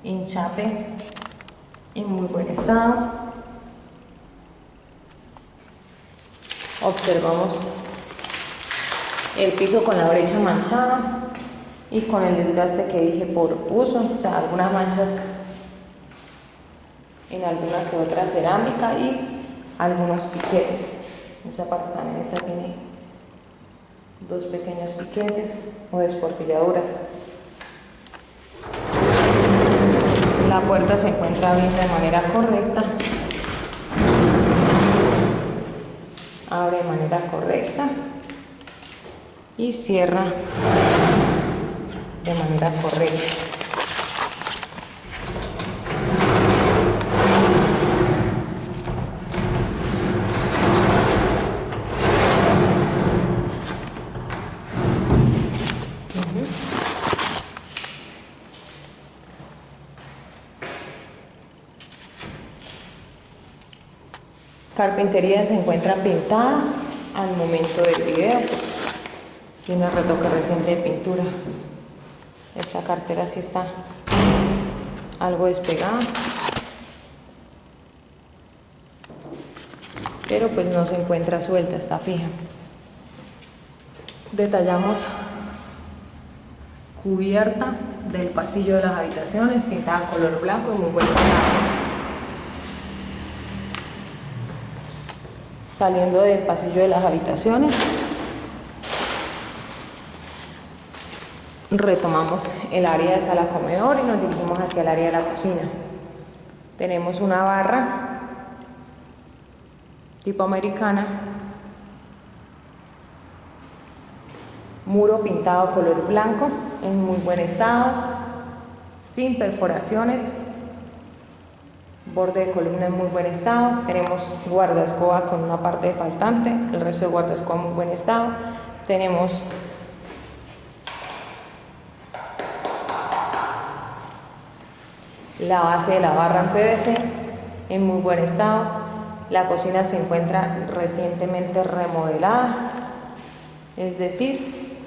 Hinchape en muy buen estado. Observamos el piso con la brecha manchada y con el desgaste que dije por uso, o sea, algunas manchas en alguna que otra cerámica y algunos piquetes. Esa parte también tiene 2 pequeños piquetes o desportilladuras. La puerta se encuentra abierta de manera correcta, abre de manera correcta y cierra de manera correcta. Carpintería se encuentra pintada al momento del video, pues tiene retoque reciente de pintura. Esta cartera sí está algo despegada, pero pues no se encuentra suelta, está fija. Detallamos cubierta del pasillo de las habitaciones, pintada color blanco y muy buen estado. Saliendo del pasillo de las habitaciones, retomamos el área de sala comedor y nos dirigimos hacia el área de la cocina. Tenemos una barra tipo americana, muro pintado color blanco en muy buen estado, sin perforaciones, borde de columna en muy buen estado. Tenemos guardaescoba con una parte faltante, el resto de guardaescoba en muy buen estado. Tenemos la base de la barra en PVC en muy buen estado. La cocina se encuentra recientemente remodelada, es decir,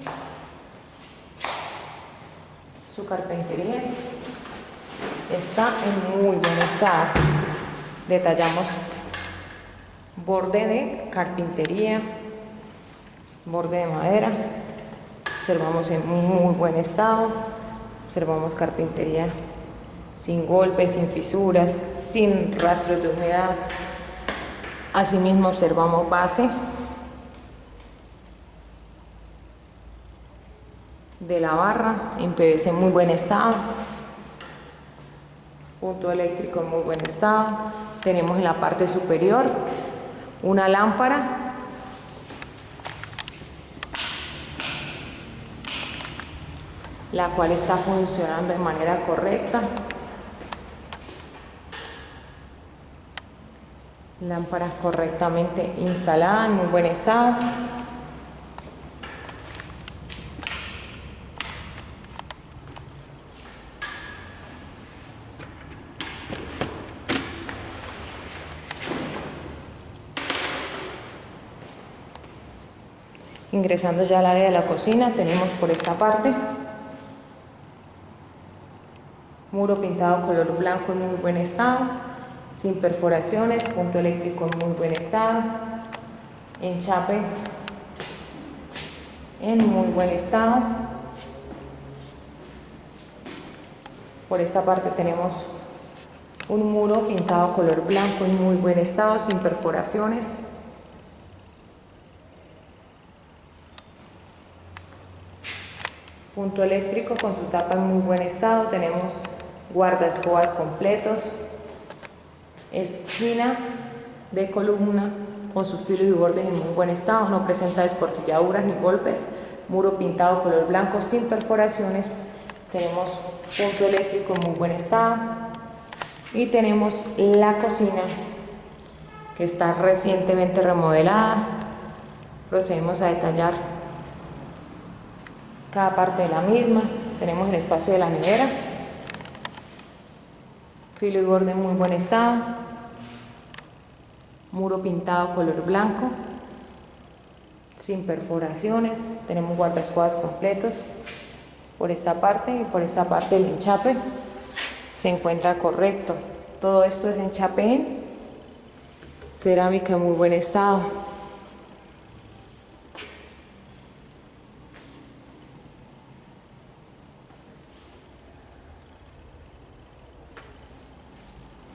su carpintería está en muy buen estado. Detallamos borde de carpintería, borde de madera, observamos en muy buen estado, observamos carpintería sin golpes, sin fisuras, sin rastros de humedad. Asimismo observamos base de la barra en PVC en muy buen estado, punto eléctrico en muy buen estado. Tenemos en la parte superior una lámpara la cual está funcionando de manera correcta. Lámpara correctamente instalada en muy buen estado. Ingresando ya al área de la cocina, tenemos por esta parte muro pintado color blanco en muy buen estado, sin perforaciones, punto eléctrico en muy buen estado, enchape en muy buen estado. Por esta parte tenemos un muro pintado color blanco en muy buen estado, sin perforaciones. Punto eléctrico con su tapa en muy buen estado. Tenemos guardaescobas completos, esquina de columna con sus filos y bordes en muy buen estado, no presenta desportilladuras ni golpes, muro pintado color blanco sin perforaciones. Tenemos punto eléctrico en muy buen estado y tenemos la cocina que está recientemente remodelada. Procedemos a detallar cada parte de la misma. Tenemos el espacio de la nevera, filo y borde en muy buen estado, muro pintado color blanco sin perforaciones. Tenemos guardaescobas completos por esta parte, y por esta parte el enchape se encuentra correcto. Todo esto es enchape en cerámica en muy buen estado.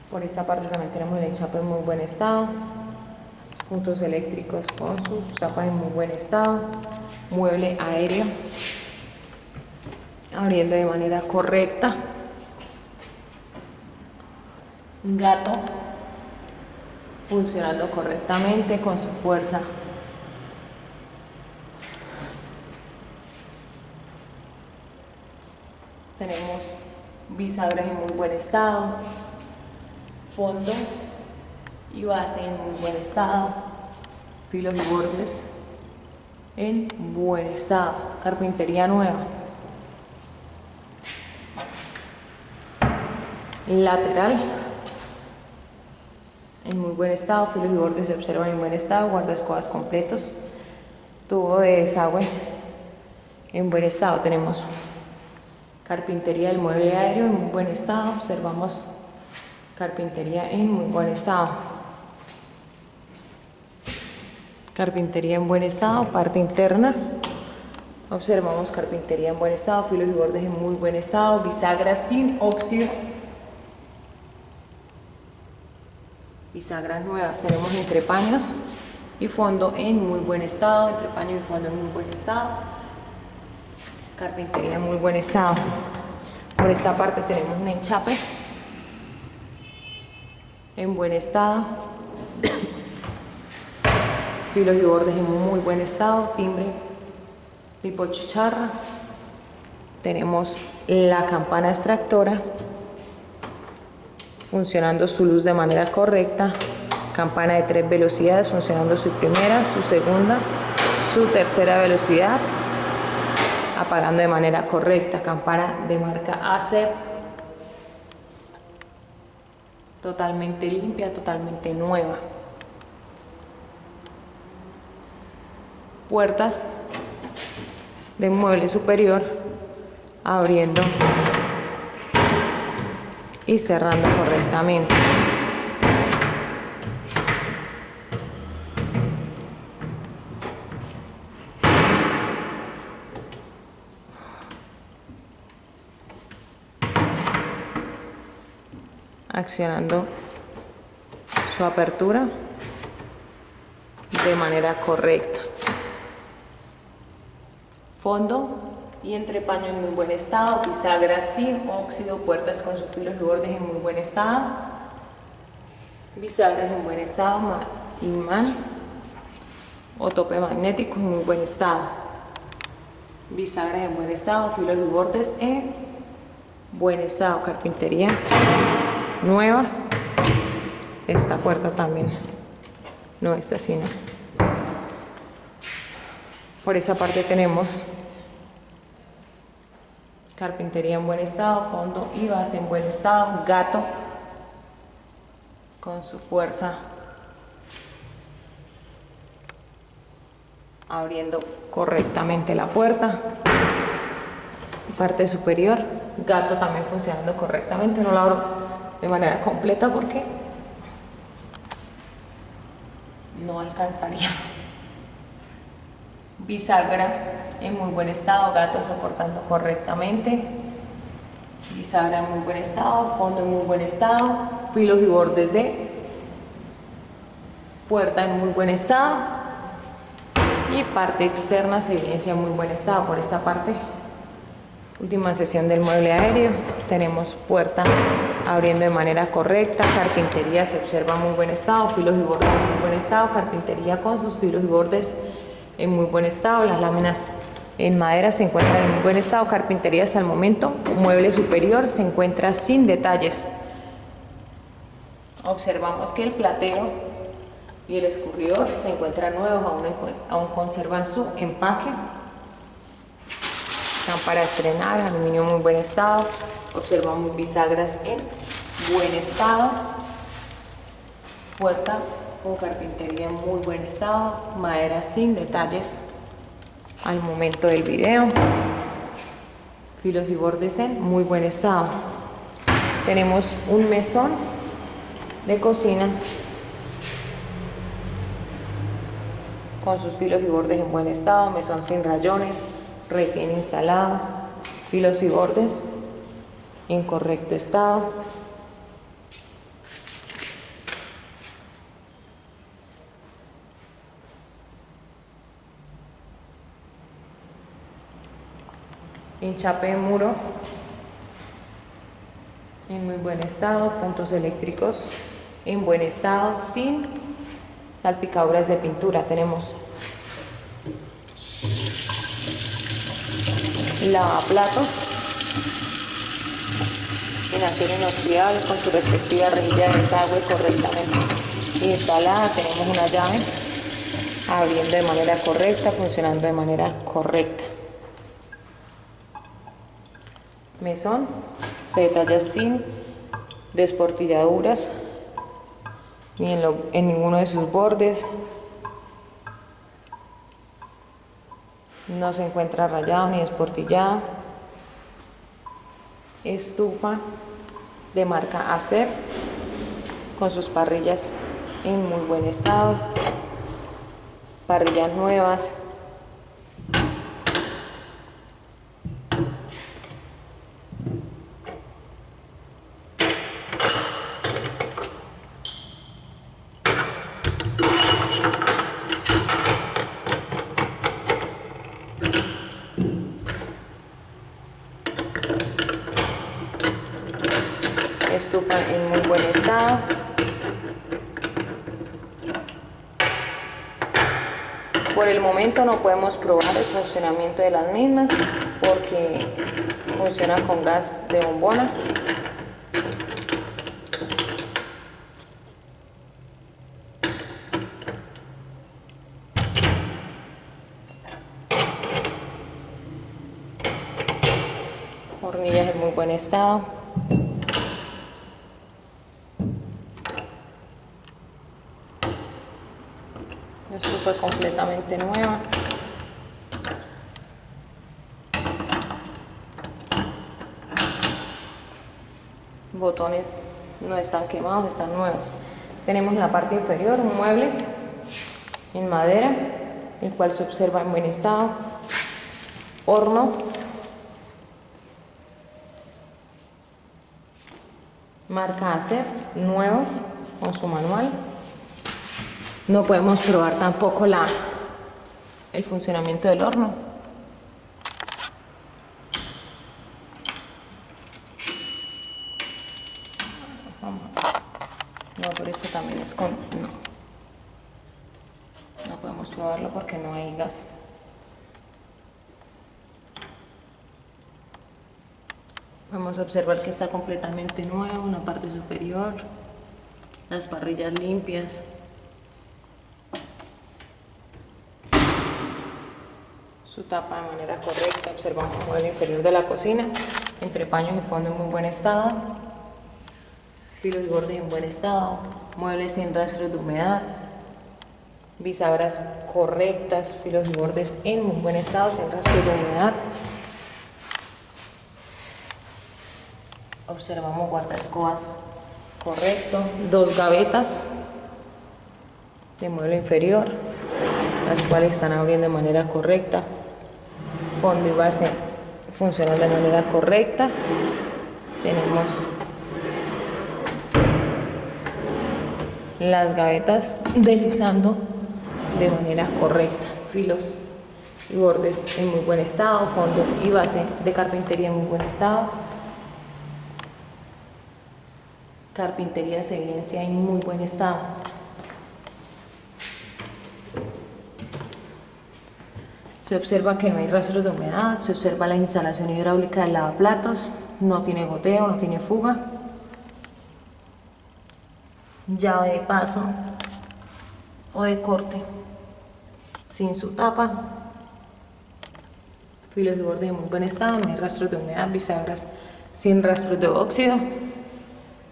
Por esta parte también tenemos el enchape en muy buen estado, puntos eléctricos con sus tapas en muy buen estado, mueble aéreo abriendo de manera correcta, gato funcionando correctamente con su fuerza. Tenemos bisagras en muy buen estado, fondo y base en muy buen estado, filos y bordes en buen estado, carpintería nueva. Lateral en muy buen estado, filos y bordes se observan en buen estado, guardaescobas completos, tubo de desagüe en buen estado. Tenemos carpintería del mueble aéreo en muy buen estado, observamos carpintería en muy buen estado, carpintería en buen estado, parte interna, observamos carpintería en buen estado, filos y bordes en muy buen estado, bisagras sin óxido, bisagras nuevas. Tenemos entrepaños y fondo en muy buen estado, entrepaño y fondo en muy buen estado, carpintería en muy buen estado. Por esta parte tenemos un enchape en buen estado, filos y bordes en muy buen estado, timbre tipo chicharra. Tenemos la campana extractora funcionando su luz de manera correcta, campana de 3 velocidades funcionando su primera, su segunda, su tercera velocidad, apagando de manera correcta, campana de marca ASEP, totalmente limpia, totalmente nueva. puertas de mueble superior, abriendo y cerrando correctamente. Accionando su apertura de manera correcta. Fondo y entrepaño en muy buen estado, bisagras sin óxido, puertas con sus filos y bordes en muy buen estado, bisagras en buen estado, imán o tope magnético en muy buen estado, bisagras en buen estado, filos y bordes en buen estado, carpintería nueva. Esta puerta también, no esta sino. Por esa parte tenemos carpintería en buen estado, fondo y base en buen estado, gato con su fuerza abriendo correctamente la puerta, parte superior, gato también funcionando correctamente. No lo abro de manera completa porque no alcanzaría. Bisagra en muy buen estado, gato soportando correctamente, bisagra en muy buen estado, fondo en muy buen estado, filos y bordes de puerta en muy buen estado y parte externa se evidencia en muy buen estado. Por esta parte, última sesión del mueble aéreo, tenemos puerta abriendo de manera correcta, carpintería se observa en muy buen estado, filos y bordes en muy buen estado, carpintería con sus filos y bordes en muy buen estado, las láminas en madera se encuentran en muy buen estado, carpintería hasta el momento, mueble superior se encuentra sin detalles. Observamos que el platero y el escurridor se encuentran nuevos, aún conservan su empaque. Están para estrenar, aluminio en muy buen estado, observamos bisagras en buen estado, puerta con carpintería en muy buen estado, madera sin detalles al momento del video, filos y bordes en muy buen estado. Tenemos un mesón de cocina con sus filos y bordes en buen estado, mesón sin rayones, recién instalado, filos y bordes en correcto estado. Enchape de muro en muy buen estado, puntos eléctricos en buen estado, sin salpicaduras de pintura. Tenemos lavaplatos en acero inoxidable con su respectiva rejilla de desagüe correctamente instalada. Tenemos una llave abriendo de manera correcta, funcionando de manera correcta. Mesón se detalla sin desportilladuras ni en ninguno de sus bordes. No se encuentra rayado ni desportillado. Estufa de marca Acer con sus parrillas en muy buen estado, parrillas nuevas. Estufa en muy buen estado. Por el momento no podemos probar el funcionamiento de las mismas porque funciona con gas de bombona. Hornillas en muy buen estado. Estufa completamente nueva. botones no están quemados, están nuevos. Tenemos en la parte inferior un mueble en madera, el cual se observa en buen estado. Horno, marca Acer, nuevo, con su manual. No podemos probar tampoco el funcionamiento del horno. No, pero este también es con... No podemos probarlo porque no hay gas. Podemos observar que está completamente nuevo, una parte superior, las parrillas limpias. Su tapa de manera correcta. Observamos el mueble inferior de la cocina, entre paños y fondo en muy buen estado, filos y bordes en buen estado, muebles sin rastros de humedad, bisagras correctas, filos y bordes en muy buen estado, sin rastros de humedad. Observamos guardaescobas correcto, 2 gavetas de mueble inferior, las cuales están abriendo de manera correcta. Fondo y base funcionan de manera correcta. Tenemos las gavetas deslizando de manera correcta, filos y bordes en muy buen estado, fondo y base de carpintería en muy buen estado. Carpintería se evidencia en muy buen estado. Se observa que no hay rastros de humedad, se observa la instalación hidráulica del lavaplatos, no tiene goteo, no tiene fuga. Llave de paso o de corte sin su tapa. Filos y bordes en muy buen estado, no hay rastros de humedad, bisagras sin rastros de óxido.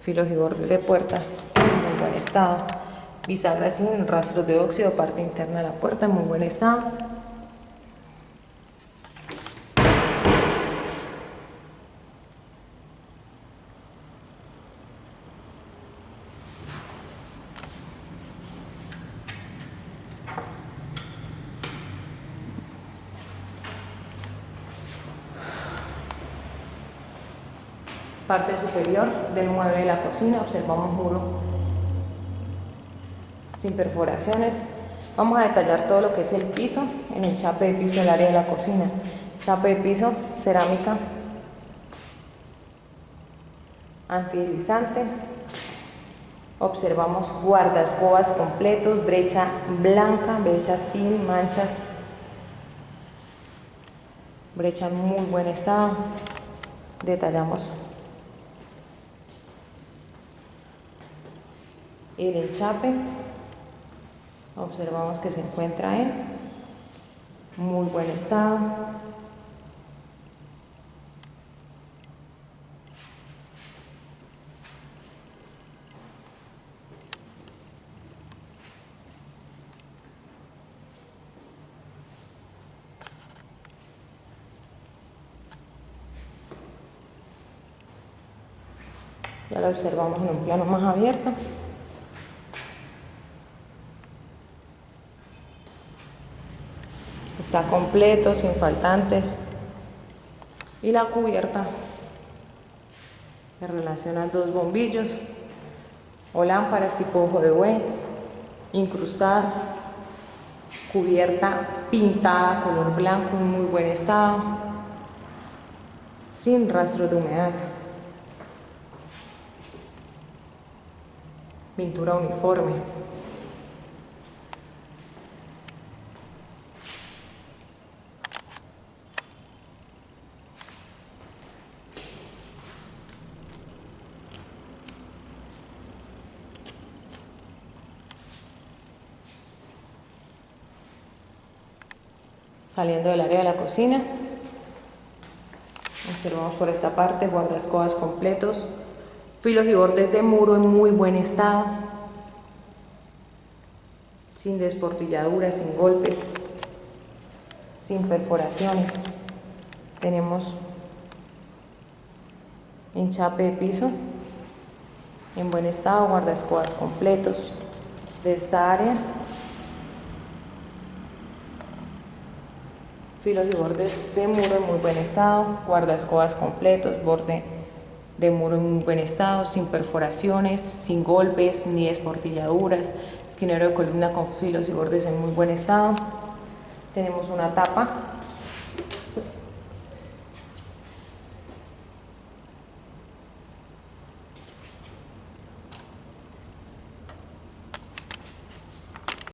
Filos y bordes de puerta en muy buen estado. Bisagras sin rastros de óxido, parte interna de la puerta en muy buen estado. Parte superior del mueble de la cocina, observamos muro sin perforaciones. Vamos a detallar todo lo que es el piso, en el chape de piso del área de la cocina. Chape de piso, cerámica antideslizante. Observamos guardaescobas completos, brecha blanca, brecha sin manchas, brecha en muy buen estado. Detallamos el enchape, observamos que se encuentra en muy buen estado. Ya lo observamos en un plano más abierto. Está completo, sin faltantes. Y la cubierta que relaciona 2 bombillos o lámparas tipo ojo de buey, incrustadas, cubierta pintada color blanco en muy buen estado, sin rastro de humedad. Pintura uniforme. Saliendo del área de la cocina, observamos por esta parte guardaescobas completos, filos y bordes de muro en muy buen estado, sin desportilladuras, sin golpes, sin perforaciones. Tenemos enchape de piso en buen estado, guardaescobas completos de esta área. Filos y bordes de muro en muy buen estado, guardaescobas completos, borde de muro en muy buen estado, sin perforaciones, sin golpes ni desportilladuras, esquinero de columna con filos y bordes en muy buen estado. Tenemos una tapa